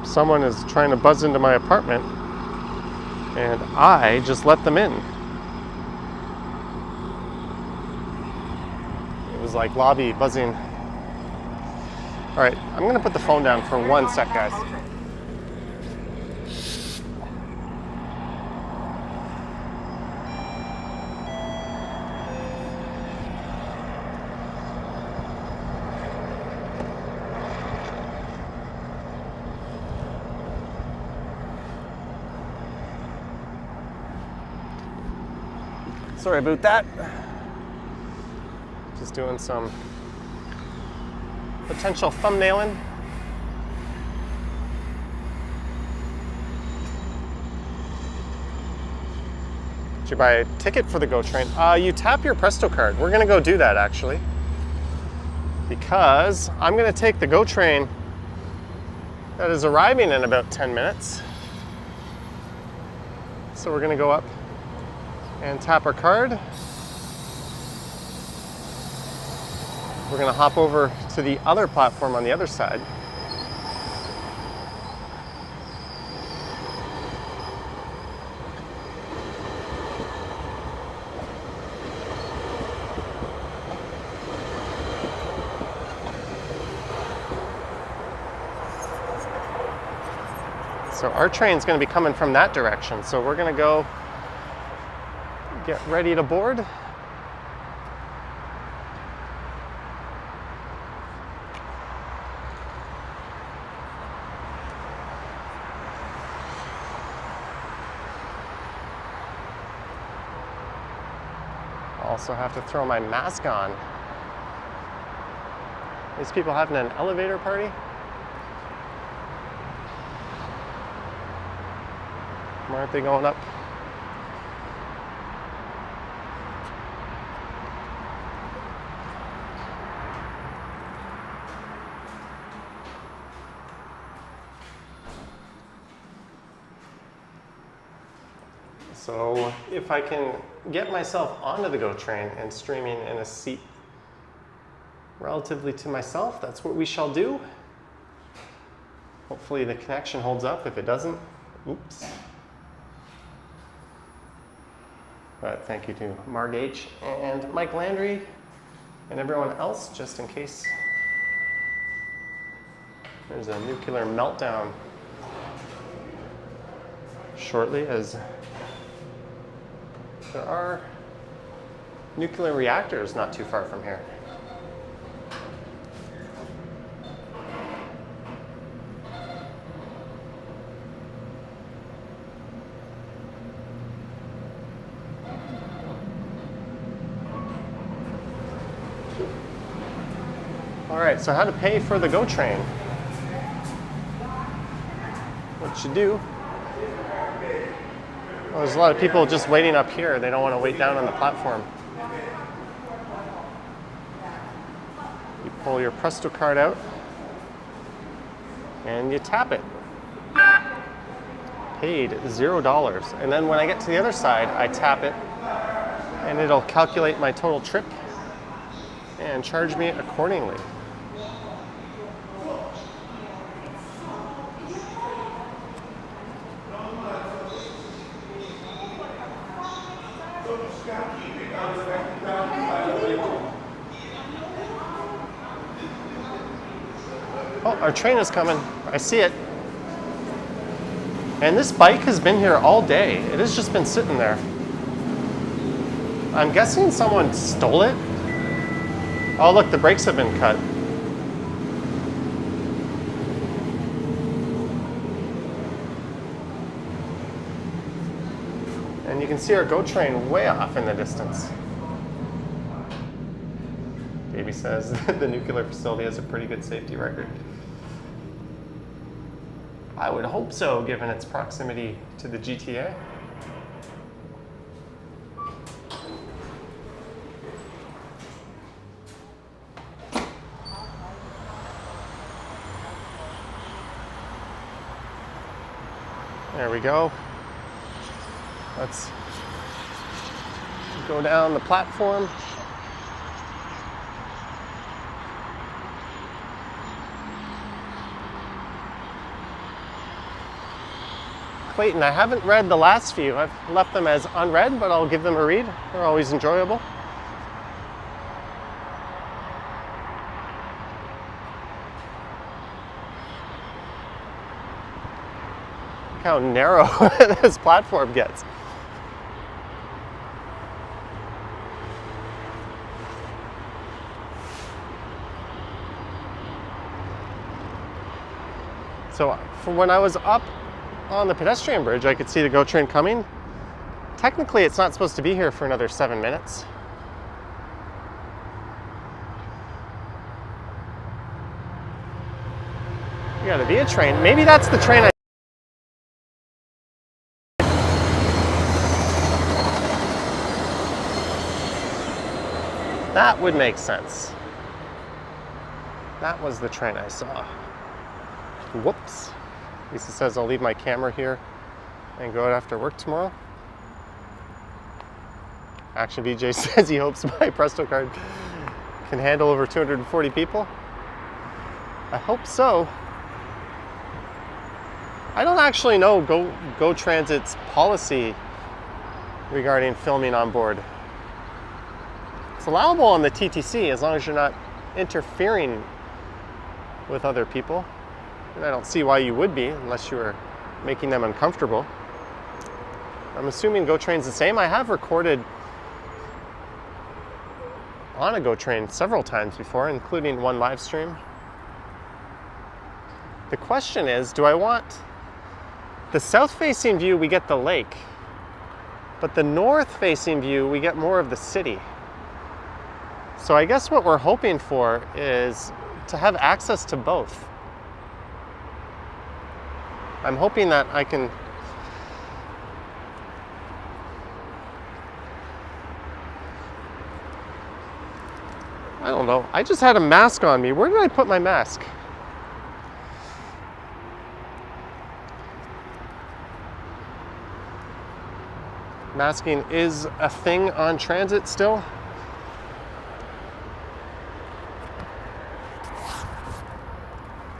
Someone is trying to buzz into my apartment, and I just let them in. It was like lobby buzzing. All right, I'm gonna put the phone down for 1 sec, guys. Sorry about that. Just doing some potential thumbnailing. Did you buy a ticket for the GO train? You tap your Presto card. We're gonna go do that actually, because I'm gonna take the GO train that is arriving in about 10 minutes. So we're gonna go up and tap our card. We're gonna hop over to the other platform on the other side. So our train's going to be coming from that direction. So we're going to go get ready to board. Also have to throw my mask on. These people having an elevator party? Why aren't they going up? So if I can get myself onto the GO train and streaming in a seat relatively to myself, that's what we shall do. Hopefully the connection holds up. If it doesn't, oops. But thank you to Marg H and Mike Landry and everyone else, just in case there's a nuclear meltdown shortly, as there are nuclear reactors not too far from here. All right, so how to pay for the GO train. What you do, well, there's a lot of people just waiting up here. They don't want to wait down on the platform. You pull your Presto card out and you tap it. Paid $0. And then when I get to the other side, I tap it and it'll calculate my total trip and charge me accordingly. Oh, our train is coming. I see it. And this bike has been here all day. It has just been sitting there. I'm guessing someone stole it. Oh, look, the brakes have been cut. And you can see our GO train way off in the distance. Baby says the nuclear facility has a pretty good safety record. I would hope so, given its proximity to the GTA. There we go. Let's go down the platform. Clayton, I haven't read the last few. I've left them as unread, but I'll give them a read. They're always enjoyable. Look how narrow this platform gets. So from when I was up on the pedestrian bridge, I could see the GO train coming. Technically, it's not supposed to be here for another 7 minutes. We got a via train. Maybe that's the train That would make sense. That was the train I saw. Whoops. Lisa says I'll leave my camera here and go out after work tomorrow. Action VJ says he hopes my Presto card can handle over 240 people. I hope so. I don't actually know Go Transit's policy regarding filming on board. It's allowable on the TTC as long as you're not interfering with other people. And I don't see why you would be unless you were making them uncomfortable. I'm assuming Go Train's the same. I have recorded on a Go Train several times before, including one live stream. The question is, do I want the south-facing view? We get the lake, but the north-facing view, we get more of the city. So I guess what we're hoping for is to have access to both. I'm hoping that I can I don't know. I just had a mask on me. Where did I put my mask? Masking is a thing on transit still.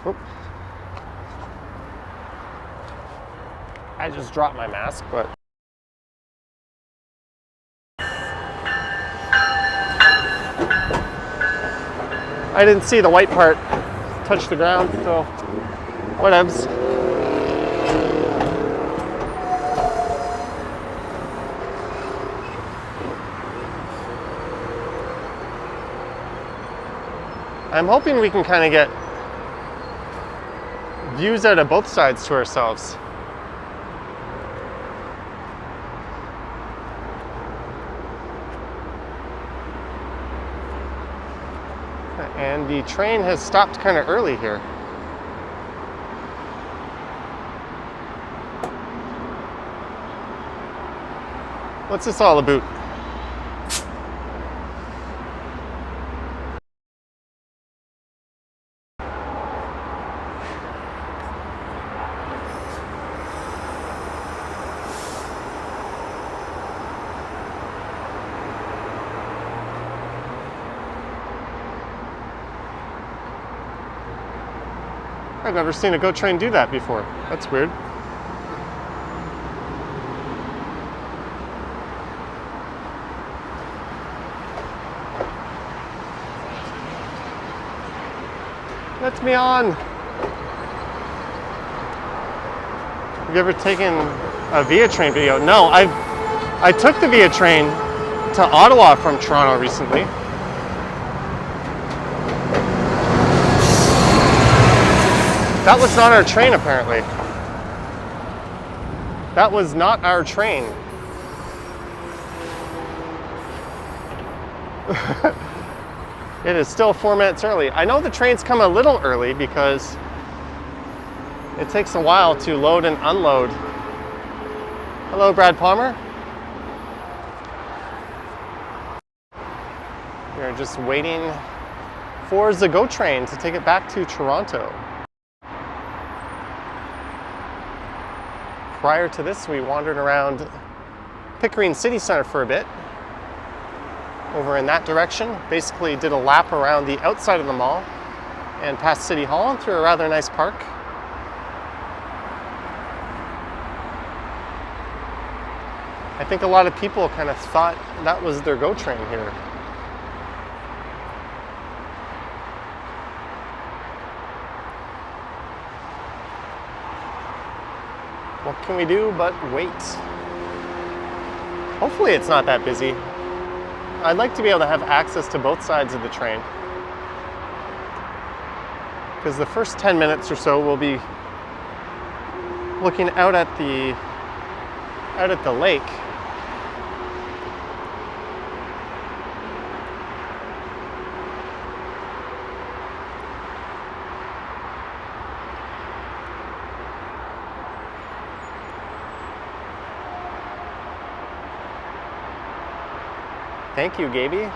Oop. I just dropped my mask, but I didn't see the white part touch the ground, so whatevs. I'm hoping we can kind of get views out of both sides to ourselves. And the train has stopped kind of early here. What's this all about? I've never seen a Go train do that before. That's weird. Let me on. Have you ever taken a Via train video? No, I took the Via train to Ottawa from Toronto recently. That was not our train, apparently. That was not our train. It is still 4 minutes early. I know the trains come a little early because it takes a while to load and unload. Hello, Brad Palmer. We are just waiting for the Go train to take it back to Toronto. Prior to this, we wandered around Pickering City Center for a bit. Over in that direction, basically did a lap around the outside of the mall and past City Hall and through a rather nice park. I think a lot of people kind of thought that was their Go train here. What can we do but wait? Hopefully it's not that busy. I'd like to be able to have access to both sides of the train, because the first 10 minutes or so we'll be looking out at the lake, Thank you, Gaby.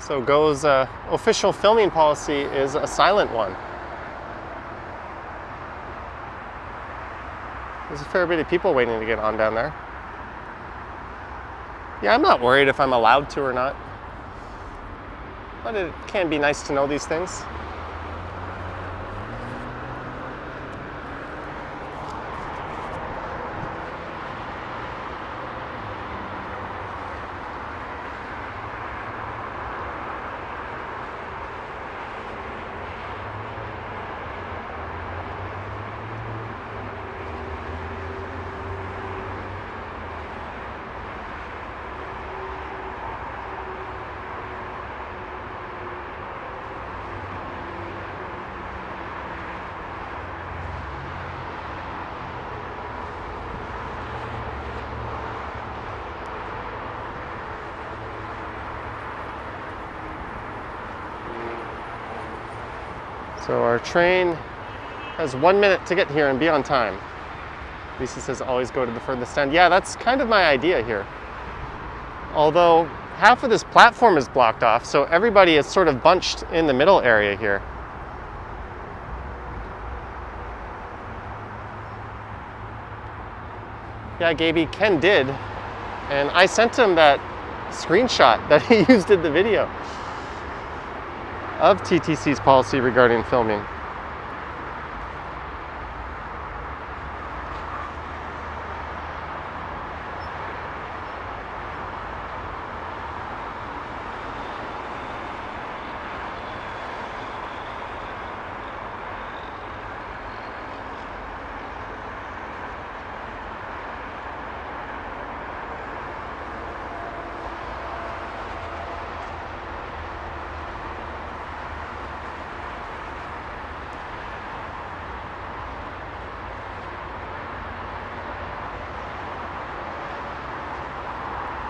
So Go's official filming policy is a silent one. There's a fair bit of people waiting to get on down there. Yeah, I'm not worried if I'm allowed to or not. But it can be nice to know these things. So our train has 1 minute to get here and be on time. Lisa says always go to the furthest end. Yeah, that's kind of my idea here. Although half of this platform is blocked off, so everybody is sort of bunched in the middle area here. Yeah, Gaby, Ken did. And I sent him that screenshot that he used in the video of TTC's policy regarding filming.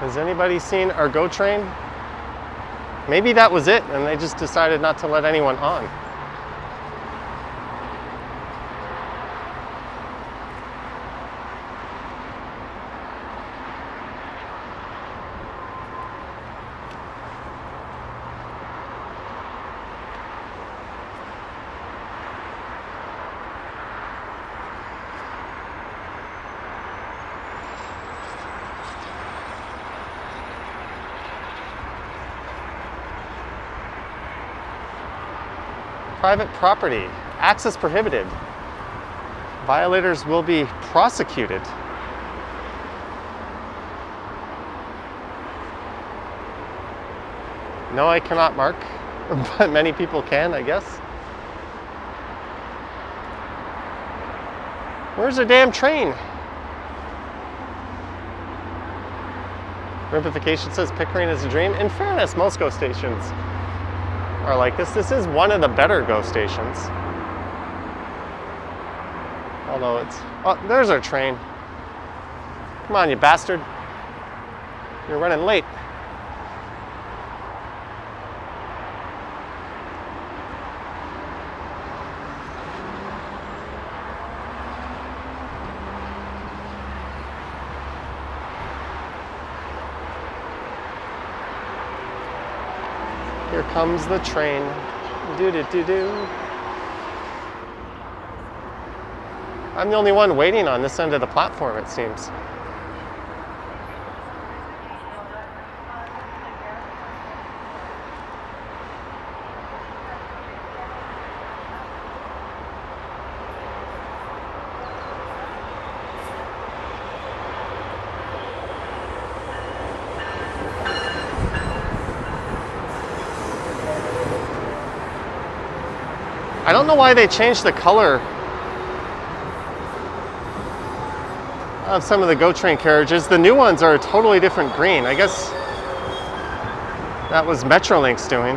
Has anybody seen our GO train? Maybe that was it and they just decided not to let anyone on. Private property, access prohibited. Violators will be prosecuted. No, I cannot mark, but many people can, I guess. Where's the damn train? Ramification says Pickering is a dream. In fairness, most GO stations are like this. This is one of the better GO stations. Although it's... Oh, there's our train. Come on, you bastard. You're running late. Here comes the train. Do-do-do-do. I'm the only one waiting on this end of the platform, it seems. I don't know why they changed the color of some of the GO train carriages. The new ones are a totally different green. I guess that was Metrolink's doing.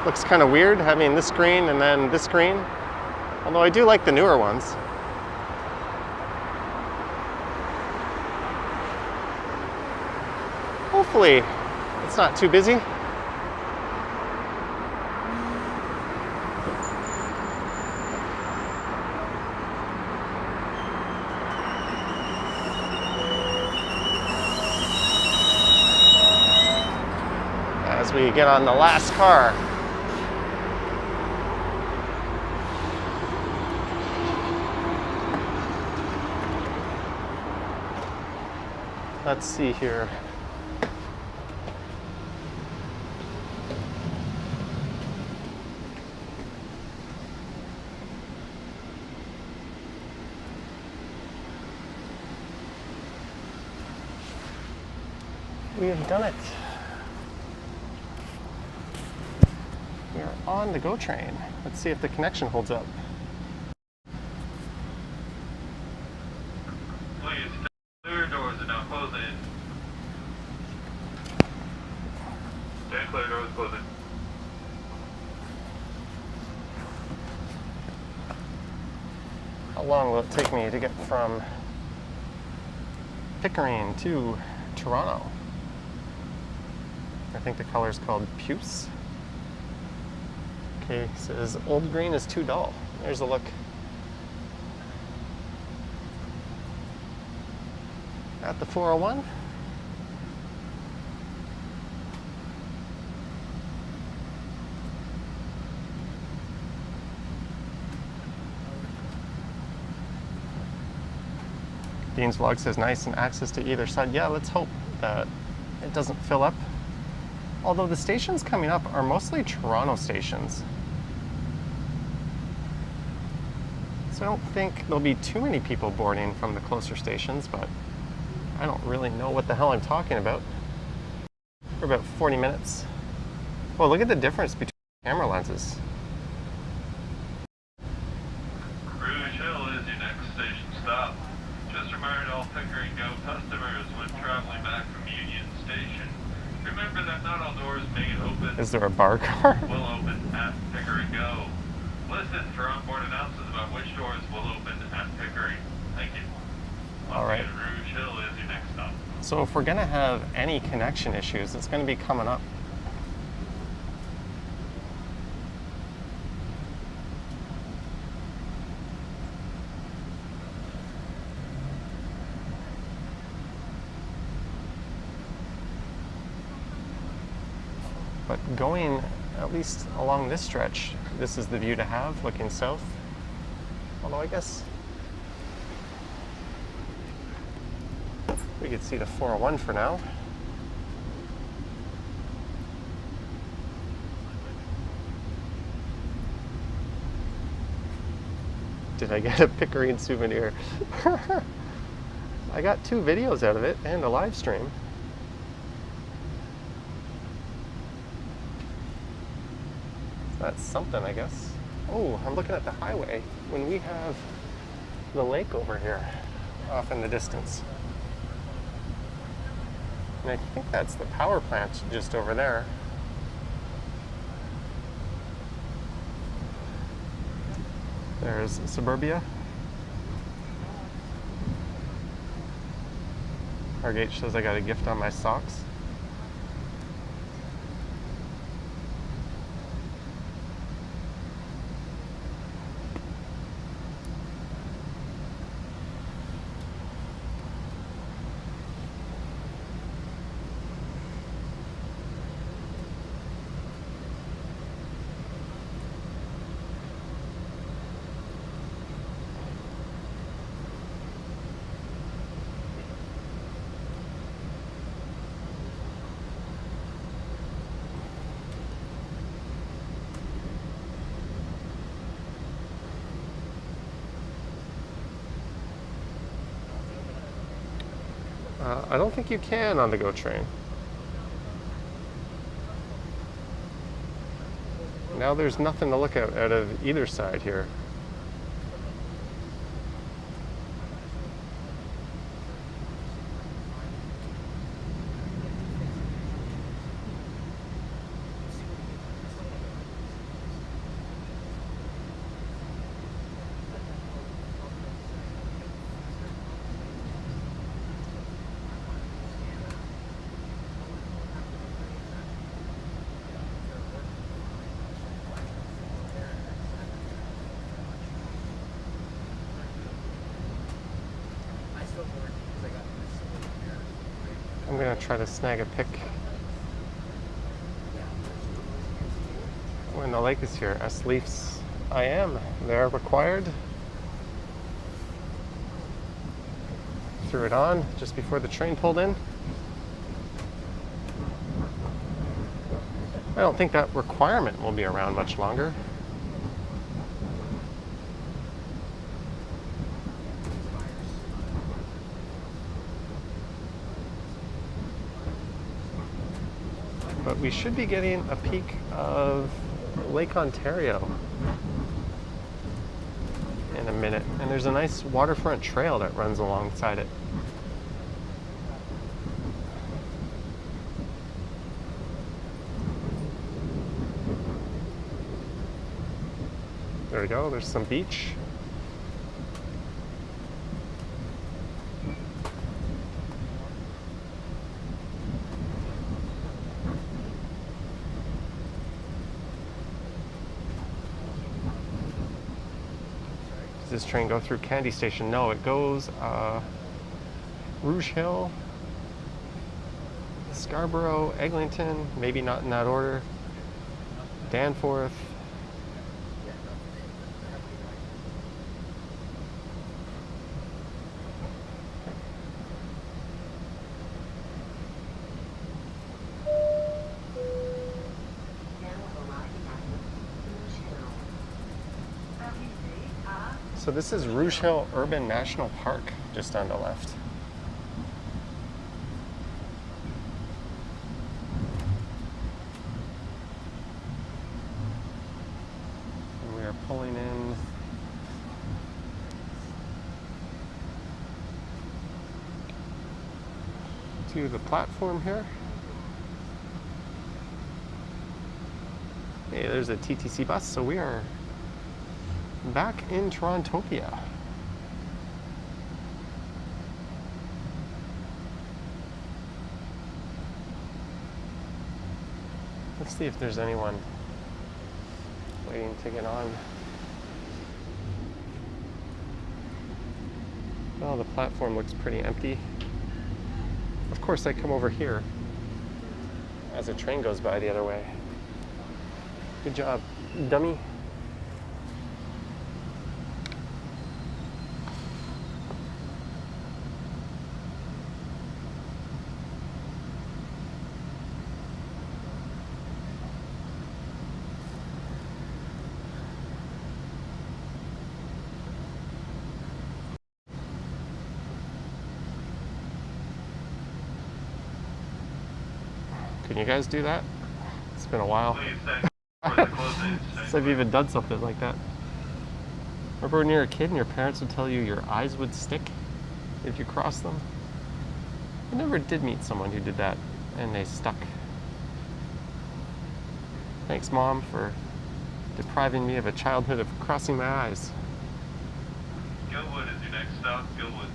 Looks kind of weird having this green and then this green. Although I do like the newer ones. Hopefully it's not too busy. we get on the last car. Let's see here. We have done it. We are on the GO train. Let's see if the connection holds up. Please, clear doors are now closing. Stand clear, doors closing. How long will it take me to get from Pickering to Toronto? I think the color is called Puce. Okay, it says old green is too dull. There's a look. At the 401. Dean's vlog says nice and access to either side. Yeah, let's hope that it doesn't fill up. Although the stations coming up are mostly Toronto stations. So I don't think there'll be too many people boarding from the closer stations, but I don't really know what the hell I'm talking about. For about 40 minutes. Well, look at the difference between camera lenses. Rouge Hill is your next station stop. Just remind all Pickering Go customers when traveling back from Union Station. Remember that not all doors may open. Is there a bar car? Will open at Pickering Go. Listen for onboard announcements about which doors will open at Pickering. Thank you. All right. Rouge Hill is your next stop. So if we're going to have any connection issues, it's going to be coming up. But going at least along this stretch, this is the view to have, looking south. Although I guess we could see the 401 for now. Did I get a Pickering souvenir? I got 2 videos out of it and a live stream. That's something, I guess. Oh, I'm looking at the highway when we have the lake over here off in the distance. And I think that's the power plant just over there. There's Suburbia. Hargate says I got a gift on my socks. I don't think you can on the GO train. Now there's nothing to look at out of either side here. I'm gonna try to snag a pic and the lake is here. S-Leafs I am. They're required. Threw it on just before the train pulled in. I don't think that requirement will be around much longer. But we should be getting a peek of Lake Ontario in a minute. And there's a nice waterfront trail that runs alongside it. There we go, there's some beach. Does this train go through Candy Station? No, it goes Rouge Hill, Scarborough, Eglinton, maybe not in that order, Danforth. So this is Rouge Hill Urban National Park, just on the left. And we are pulling in to the platform here. Hey, there's a TTC bus, so we are back in Torontopia. Let's see if there's anyone waiting to get on. Oh, the platform looks pretty empty. Of course, I come over here as a train goes by the other way. Good job, dummy. Can you guys do that? It's been a while since I've even done something like that. Remember when you were a kid and your parents would tell you your eyes would stick if you crossed them? I never did meet someone who did that and they stuck. Thanks, Mom, for depriving me of a childhood of crossing my eyes. Gilwood is your next stop, Gilwood.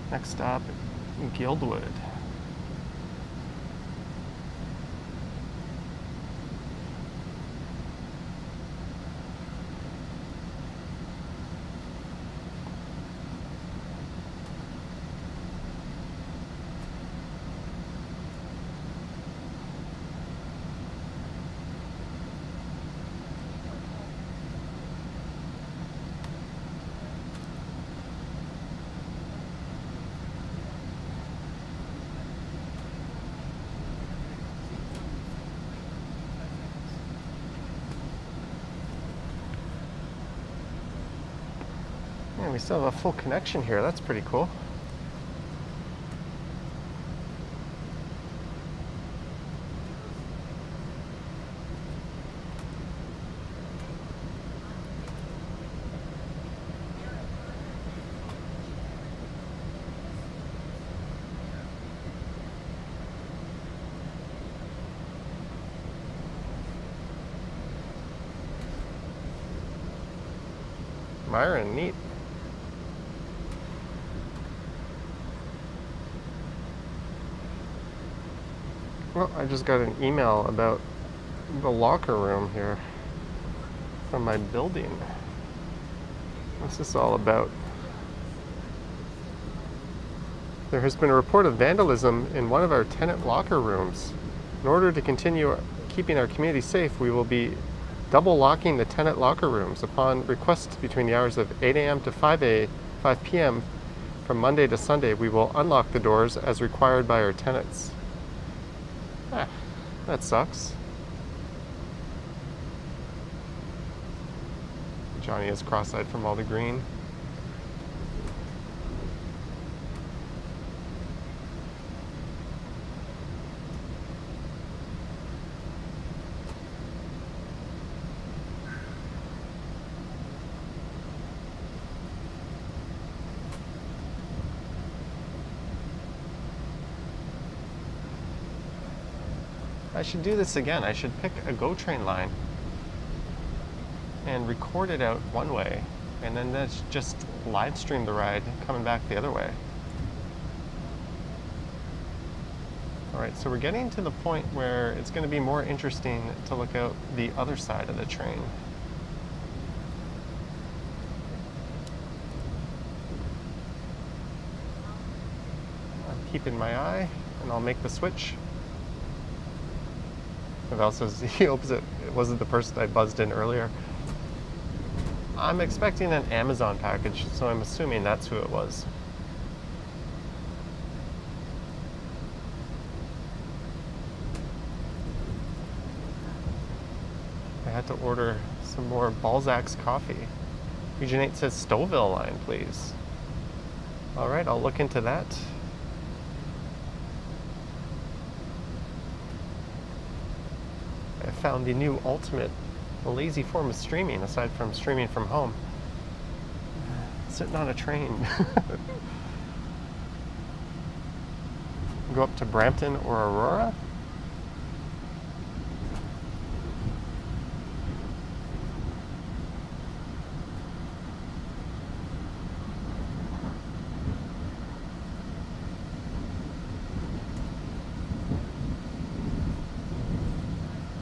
Next stop, Guildwood. Man, we still have a full connection here. That's pretty cool. Myron, neat. Well, I just got an email about the locker room here from my building. What's this all about? There has been a report of vandalism in one of our tenant locker rooms. In order to continue keeping our community safe, we will be double locking the tenant locker rooms upon request between the hours of 8 a.m. to 5 p.m. from Monday to Sunday. We will unlock the doors as required by our tenants. That sucks. Johnny is cross-eyed from all the green. I should do this again. I should pick a GO train line and record it out one way, and then that's just live stream the ride coming back the other way. All right, so we're getting to the point where it's going to be more interesting to look out the other side of the train. I'm keeping my eye, and I'll make the switch. It also says he hopes it wasn't the person I buzzed in earlier. I'm expecting an Amazon package, so I'm assuming that's who it was. I had to order some more Balzac's coffee. Region 8 says Stouffville line, please. All right, I'll look into that. I found the new ultimate lazy form of streaming, aside from streaming from home. Sitting on a train. Go up to Brampton or Aurora.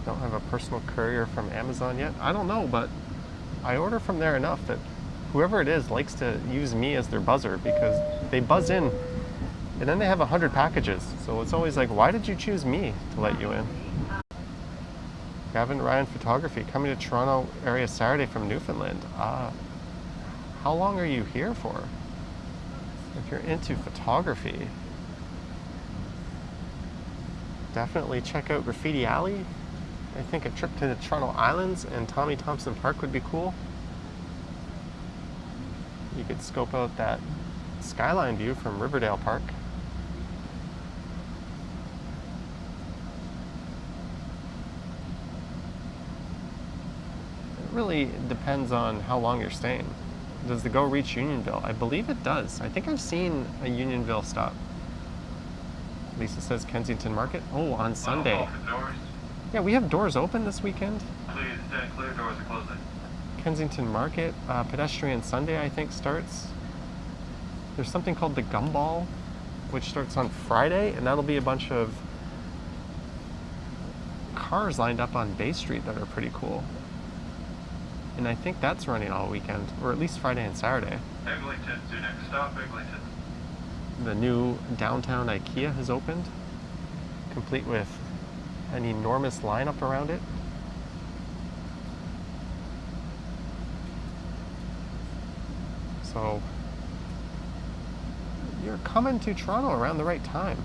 Don't have a personal courier from Amazon yet. I don't know, but I order from there enough that whoever it is likes to use me as their buzzer, because they buzz in and then they have 100 packages. So it's always like, why did you choose me to let you in? Gavin Ryan Photography, coming to Toronto area Saturday from Newfoundland. How long are you here for? If you're into photography, definitely check out Graffiti Alley. I think a trip to the Toronto Islands and Tommy Thompson Park would be cool. You could scope out that skyline view from Riverdale Park. It really depends on how long you're staying. Does the GO reach Unionville? I believe it does. I think I've seen a Unionville stop. Lisa says Kensington Market. Oh, on Sunday. Yeah, we have doors open this weekend. Please stand clear, doors are closing. Kensington Market, Pedestrian Sunday, I think, starts. There's something called the Gumball, which starts on Friday, and that'll be a bunch of cars lined up on Bay Street that are pretty cool. And I think that's running all weekend, or at least Friday and Saturday. Eglinton's your next stop, Eglinton. The new downtown IKEA has opened, complete with an enormous lineup around it. So you're coming to Toronto around the right time.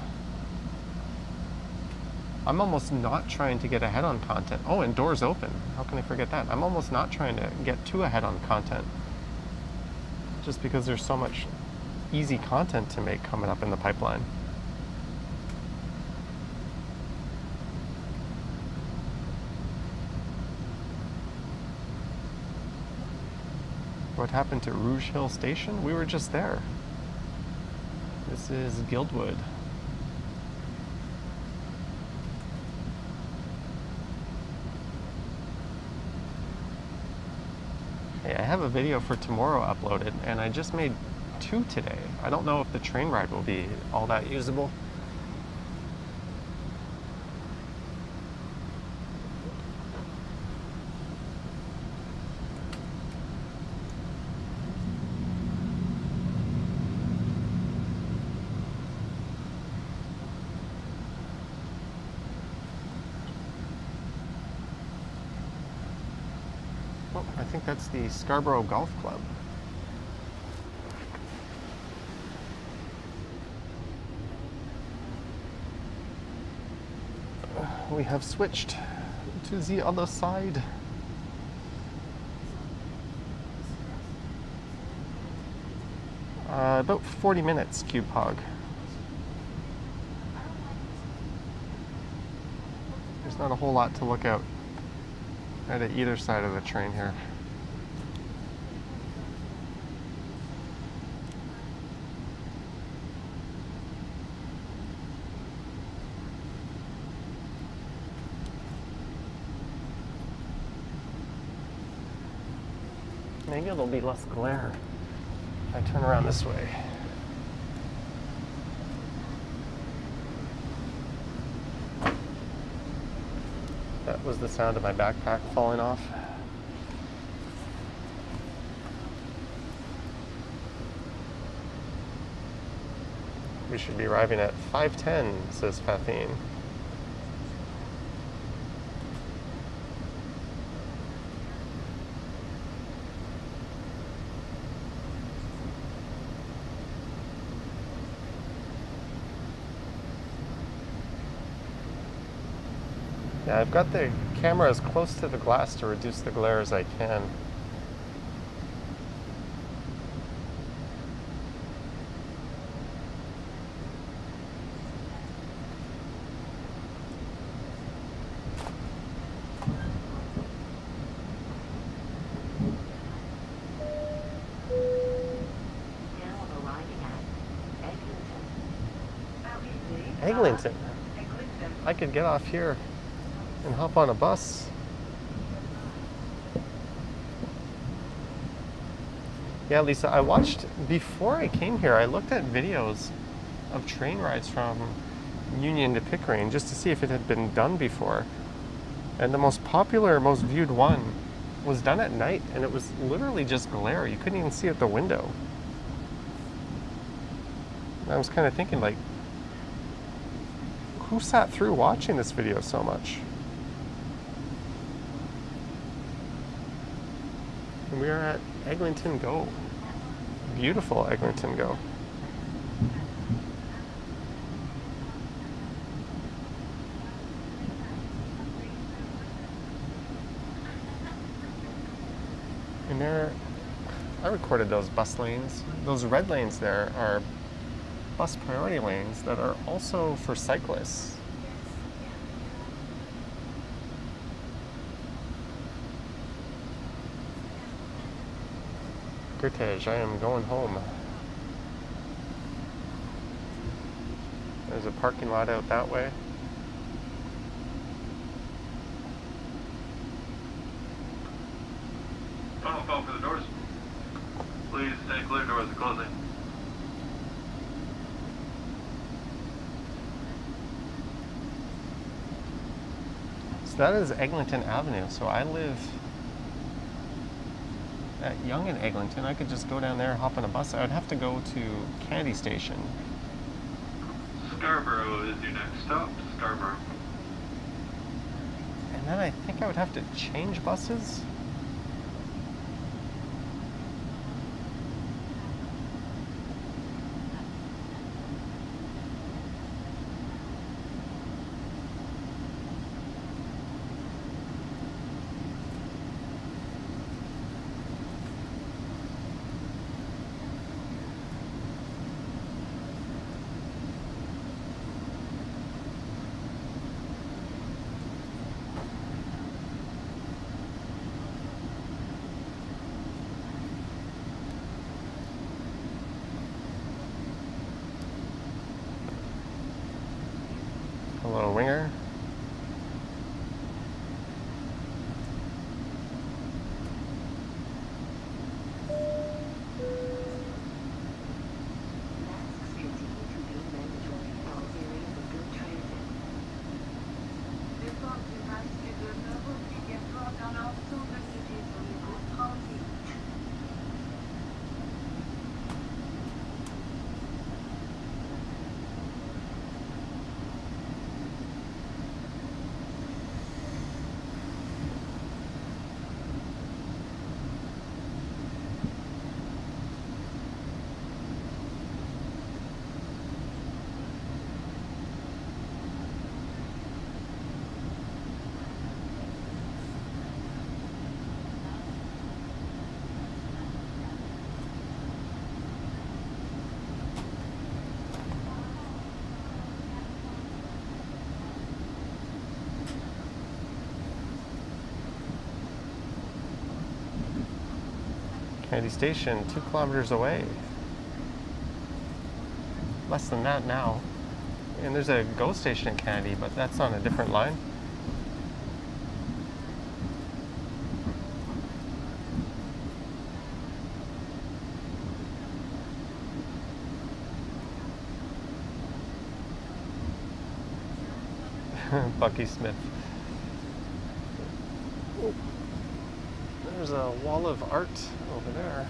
I'm almost not trying to get ahead on content. Oh, and doors open. How can I forget that? I'm almost not trying to get too ahead on content, just because there's so much easy content to make coming up in the pipeline. What happened to Rouge Hill Station? We were just there. This is Guildwood. Hey, I have a video for tomorrow uploaded, and I just made 2 today. I don't know if the train ride will be all that usable. Oh, I think that's the Scarborough Golf Club. We have switched to the other side. About 40 minutes, Cube Hog. There's not a whole lot to look out at either side of the train here. Maybe there'll be less glare if I turn around this way. That was the sound of my backpack falling off. We should be arriving at 5:10, says Fathine. Yeah, I've got the camera as close to the glass to reduce the glare as I can. Eglinton. I could get off here and hop on a bus. Yeah, Lisa, I watched, before I came here, I looked at videos of train rides from Union to Pickering just to see if it had been done before. And the most popular, most viewed one was done at night, and it was literally just glare. You couldn't even see out the window. And I was kind of thinking, like, who sat through watching this video so much? And we are at Eglinton Go. Beautiful Eglinton Go. And there, I recorded those bus lanes. Those red lanes there are bus priority lanes that are also for cyclists. Gertage, I am going home. There's a parking lot out that way. Final call for the doors. Please stay clear, doors are closing. So that is Eglinton Avenue. So I live at Yonge and Eglinton. I could just go down there, hop on a bus. I would have to go to Candy Station. Scarborough is your next stop. Scarborough. And then I think I would have to change buses. Kennedy Station, 2 kilometers away. Less than that now. And there's a GO station in Kennedy, but that's on a different line. Bucky Smith. Ooh. There's a wall of art over there.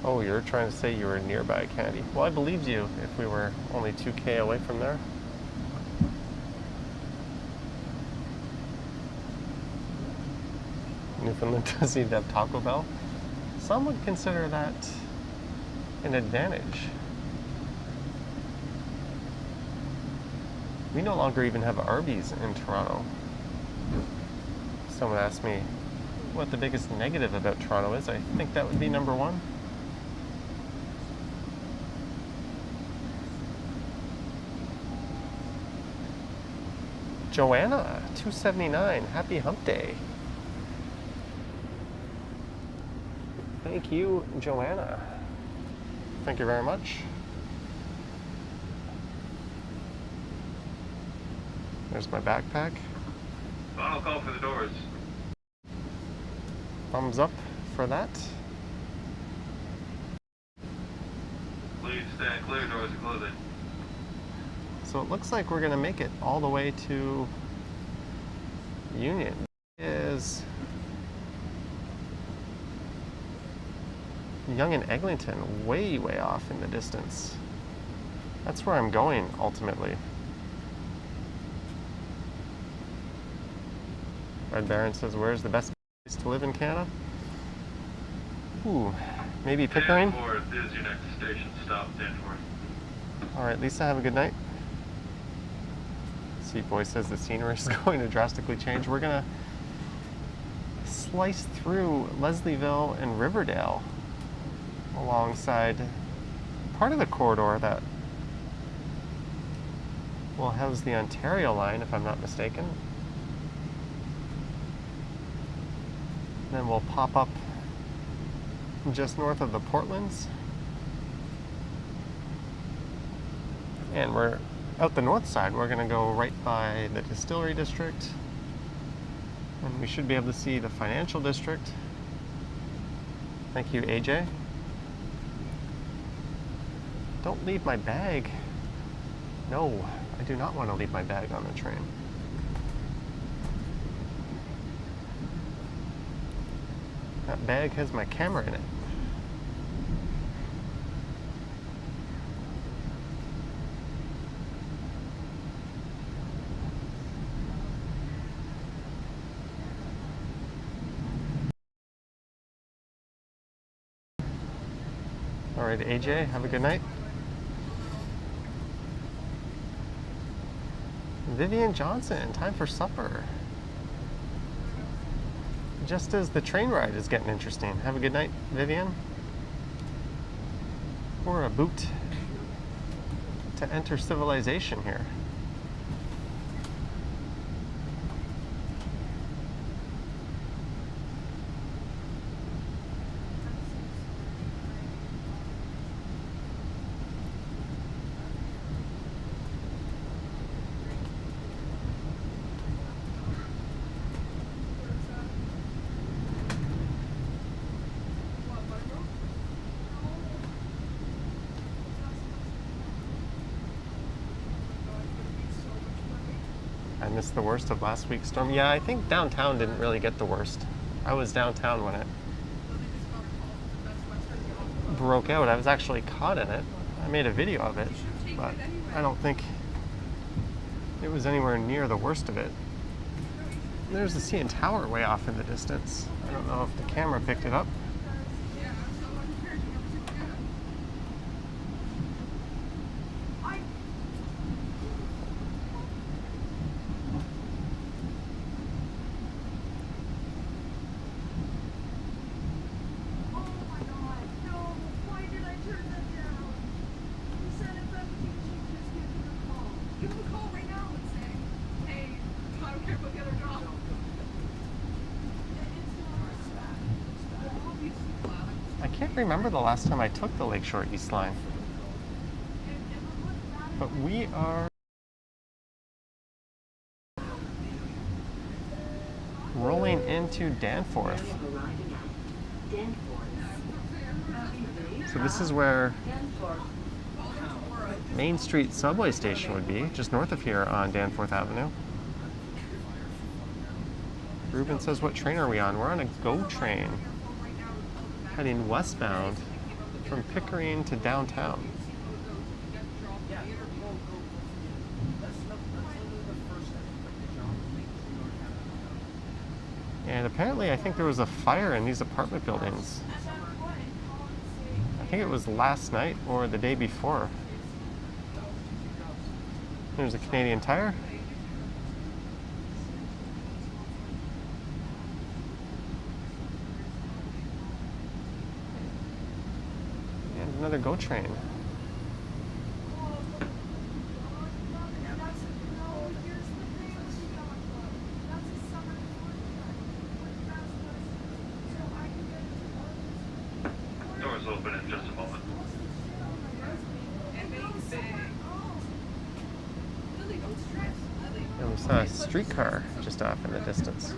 Oh, you're trying to say you were nearby Kennedy. Well, I believed you if we were only 2K away from there. Newfoundland doesn't even have Taco Bell. Some would consider that an advantage. We no longer even have Arby's in Toronto. Someone asked me what the biggest negative about Toronto is. I think that would be number 1. Joanna, 279. Happy hump day. Thank you, Joanna. Thank you very much. There's my backpack. Final call for the doors. Thumbs up for that. Please stand clear, doors are closing. So it looks like we're going to make it all the way to Union. Is Yonge and Eglinton way off in the distance. That's where I'm going ultimately. Red Baron says, where's the best place to live in Canada? Ooh, maybe Pickering? Danforth is your next station stop, Danforth. All right, Lisa, have a good night. Seat Boy says the scenery is going to drastically change. We're going to slice through Leslieville and Riverdale alongside part of the corridor that will house the Ontario line, if I'm not mistaken. Then we'll pop up just north of the Portlands. And we're out the north side. We're going to go right by the Distillery District. And we should be able to see the Financial District. Thank you, AJ. Don't leave my bag. No, I do not want to leave my bag on the train. That bag has my camera in it. All right, AJ, have a good night. Vivian Johnson, time for supper. Just as the train ride is getting interesting. Have a good night, Vivian. We're a boot to enter civilization here. missed the worst of last week's storm. Yeah, I think downtown didn't really get the worst. I was downtown when it broke out. I was actually caught in it. I made a video of it, but I don't think it was anywhere near the worst of it. There's the CN Tower way off in the distance. I don't know if the camera picked it up. I can't remember the last time I took the Lakeshore East Line. But we are rolling into Danforth. So this is where Main Street subway station would be, just north of here on Danforth Avenue. Ruben says, what train are we on? We're on a GO train, heading westbound from Pickering to downtown. And apparently I think there was a fire in these apartment buildings. I think it was last night or the day before. There's a Canadian Tire. And another GO train. Doors open in just a moment. And we saw a streetcar just off in the distance.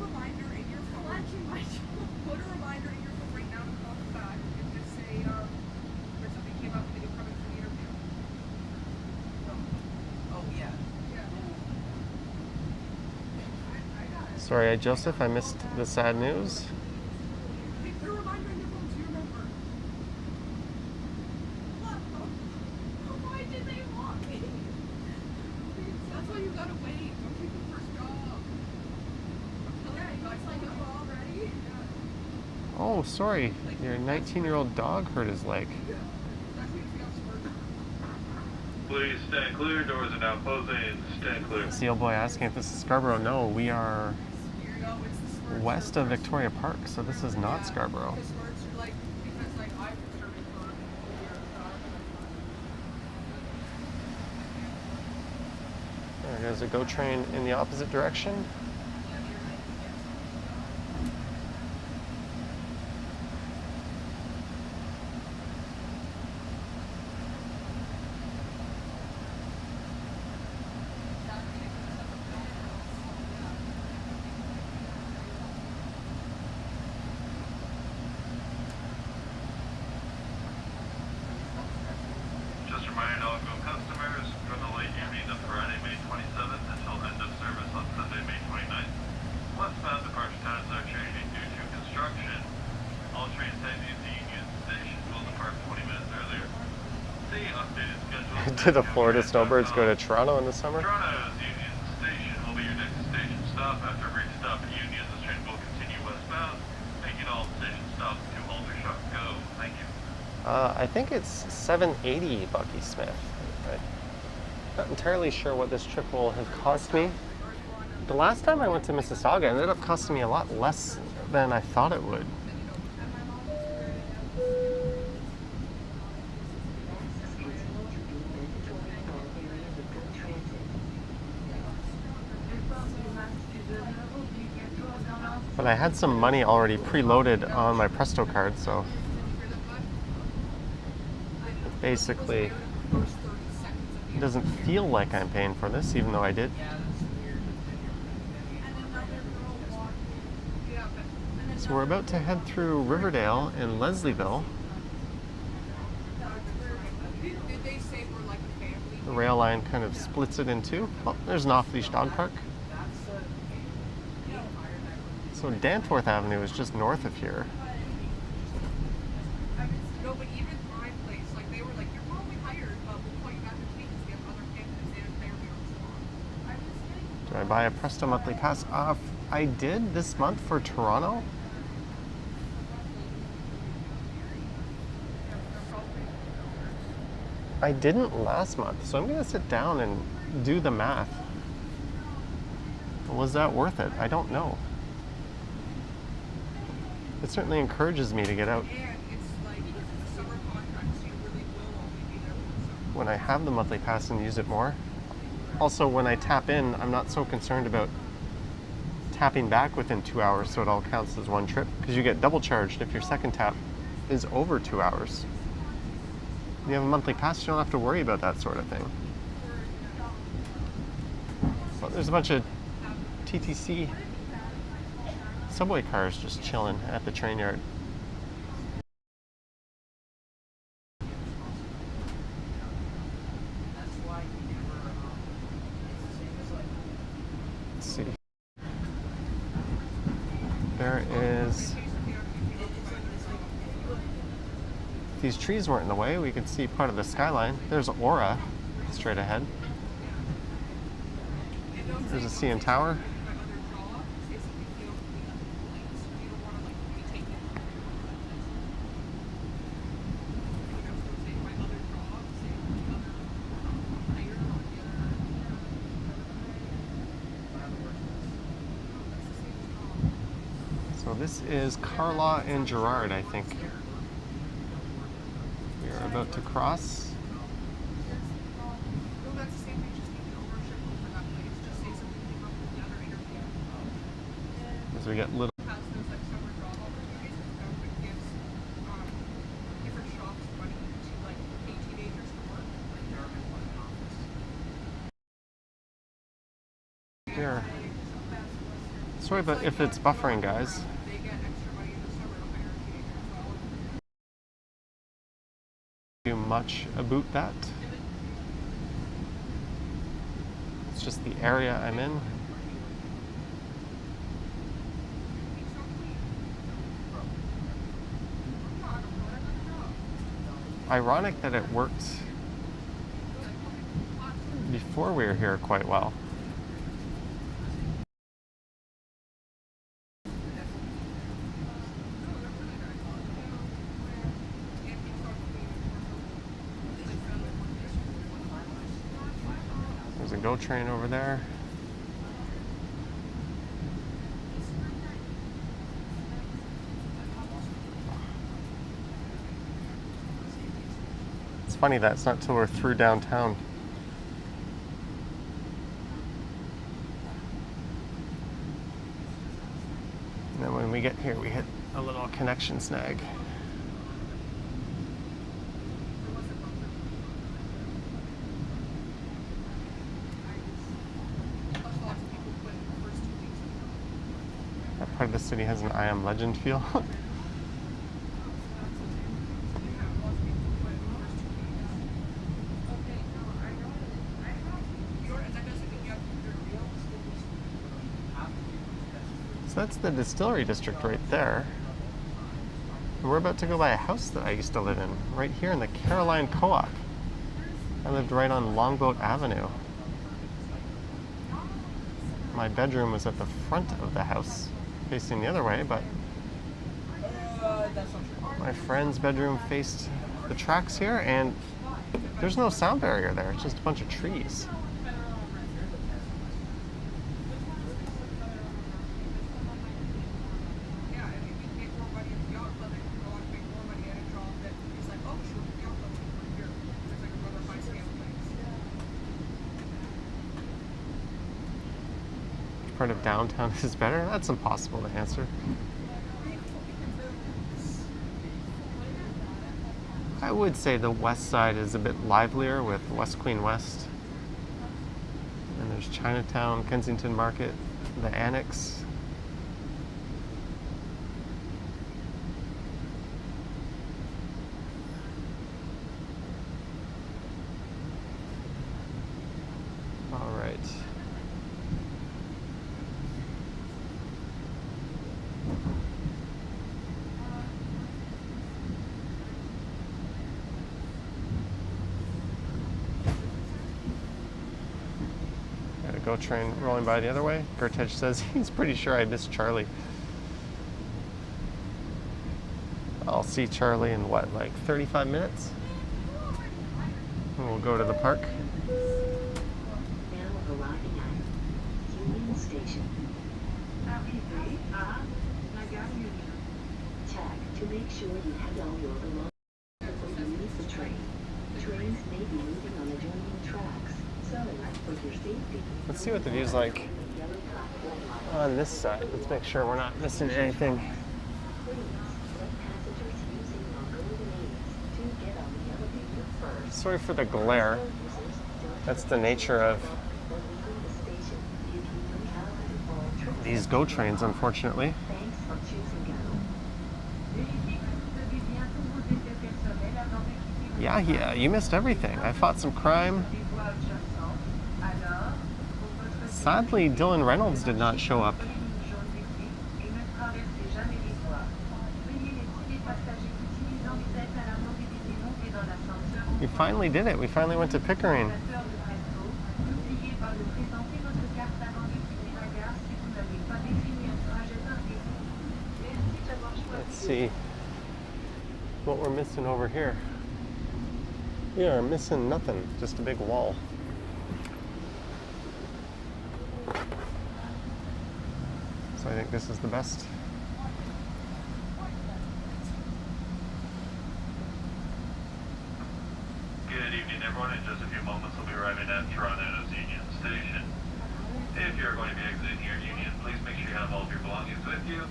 Sorry, Joseph, I missed the sad news. Oh, sorry, your 19-year-old dog hurt his leg. Please stand clear. Doors are now closing. Stand clear. Seal boy asking if this is Scarborough. No, we are west of Victoria Park, so this is not Scarborough. There's a GO train in the opposite direction. Just reminding all GO customers from the late evening of Friday, May 27th until end of service on Sunday, May 29th. Westbound departure times are changing due to construction. All trains heading to Union Station will depart 20 minutes earlier. The updated schedule. Did the Florida snowbirds go to Toronto in the summer? Toronto's Union Station will be your next station stop. After a brief stop at Union, this train will continue westbound, making all station stops to Aldershot Go. Thank you. I think it's $7.80 Bucky Smith. I'm not entirely sure what this trip will have cost me. The last time I went to Mississauga, it ended up costing me a lot less than I thought it would. But I had some money already preloaded on my Presto card, so basically it doesn't feel like I'm paying for this, even though I did. So we're about to head through Riverdale and Leslieville. The rail line kind of splits it in two. Oh, there's an off-leash dog park. So Danforth Avenue is just north of here. No, but even my place, like they were like, you're probably hired, but we'll call you back this week because we have other candidates and they're here tomorrow. Do I buy a Presto monthly pass? I did this month for Toronto. I didn't last month, so I'm gonna sit down and do the math. Was that worth it? I don't know. It certainly encourages me to get out. And it's like a summer contract, so you really will only be there for the summer. When I have the monthly pass and use it more. Also, when I tap in, I'm not so concerned about tapping back within 2 hours, so it all counts as one trip, because you get double charged if your second tap is over 2 hours. When you have a monthly pass, you don't have to worry about that sort of thing. Well, there's a bunch of TTC subway cars just chilling at the train yard. Let's see. There is... If these trees weren't in the way, we could see part of the skyline. There's Aura straight ahead. There's a CN Tower. So this is Carlaw and Gerrard, I think. We are about to cross. As we get little. Here. Sorry, but if it's buffering, guys. Do much about that. It's just the area I'm in. Ironic that it worked before we were here quite well. There's a GO train over there. It's funny that it's not till we're through downtown. And then when we get here, we hit a little connection snag. That part of the city has an I Am Legend feel. So that's the distillery district right there. And we're about to go by a house that I used to live in, right here in the Caroline Co-op. I lived right on Longboat Avenue. My bedroom was at the front of the house, facing the other way, but my friend's bedroom faced the tracks here, and there's no sound barrier there. It's just a bunch of trees. Part of downtown is better? That's impossible to answer. I would say the west side is a bit livelier with West Queen West. And there's Chinatown, Kensington Market, the Annex. All right. GO train rolling by the other way. Gertej says he's pretty sure I missed Charlie. I'll see Charlie in what, like 35 minutes? And we'll go to the park. Now arriving at Union Station. Arrivé à la gare Union. Check to make sure you have all your belongings before you leave the train. Trains may be moving on adjoining tracks, so for your safety. Let's see what the view's like on this side. Let's make sure we're not missing anything. Sorry for the glare. That's the nature of these GO trains, unfortunately. Yeah, you missed everything. I fought some crime. Sadly, Dylan Reynolds did not show up. We finally did it. We finally went to Pickering. Let's see what we're missing over here. We are missing nothing, just a big wall. So I think this is the best. Good evening, everyone. In just a few moments, we'll be arriving at Toronto's Union Station. If you're going to be exiting here at Union, please make sure you have all of your belongings with you.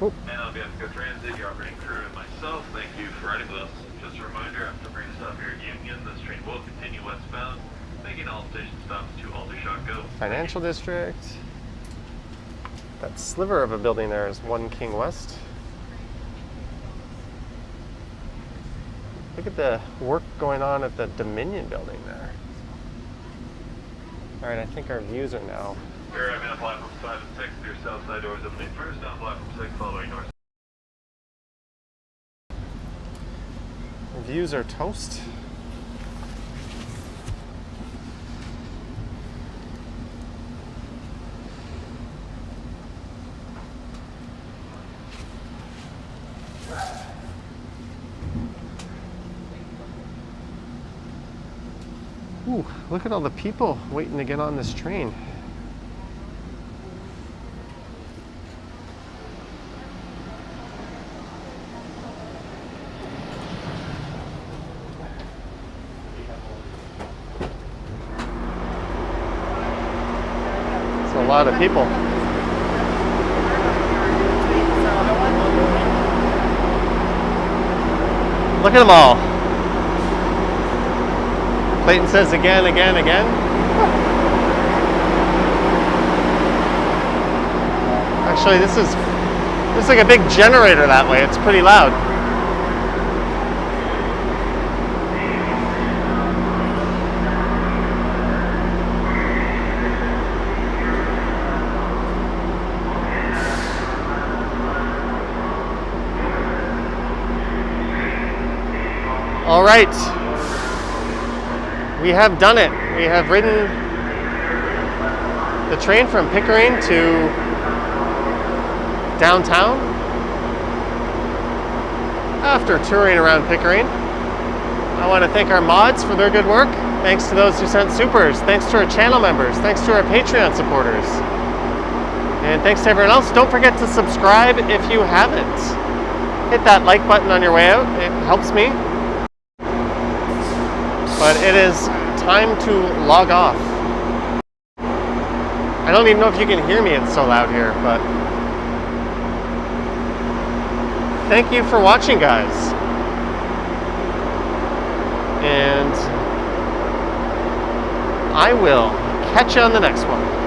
Oop. And on behalf of GO Transit, your operating crew, and myself, thank you for riding with us. Just a reminder, after brief stop here at Union, this train will continue westbound, making all station stops to Aldershot Go. Financial District. That sliver of a building there is 1 King West. Look at the work going on at the Dominion building there. All right, I think our views are now. You're arriving on platforms 5 and 6. Your south side doors opening first on platform 6, following north. Our views are toast. Ooh, look at all the people waiting to get on this train. It's a lot of people. Look at them all. Clayton says again, again, again. Actually, this is like a big generator that way. It's pretty loud. All right. We have done it. We have ridden the train from Pickering to downtown after touring around Pickering. I want to thank our mods for their good work. Thanks to those who sent supers. Thanks to our channel members. Thanks to our Patreon supporters. And thanks to everyone else. Don't forget to subscribe if you haven't. Hit that like button on your way out. It helps me. But it is time to log off. I don't even know if you can hear me, it's so loud here, but thank you for watching, guys. And I will catch you on the next one.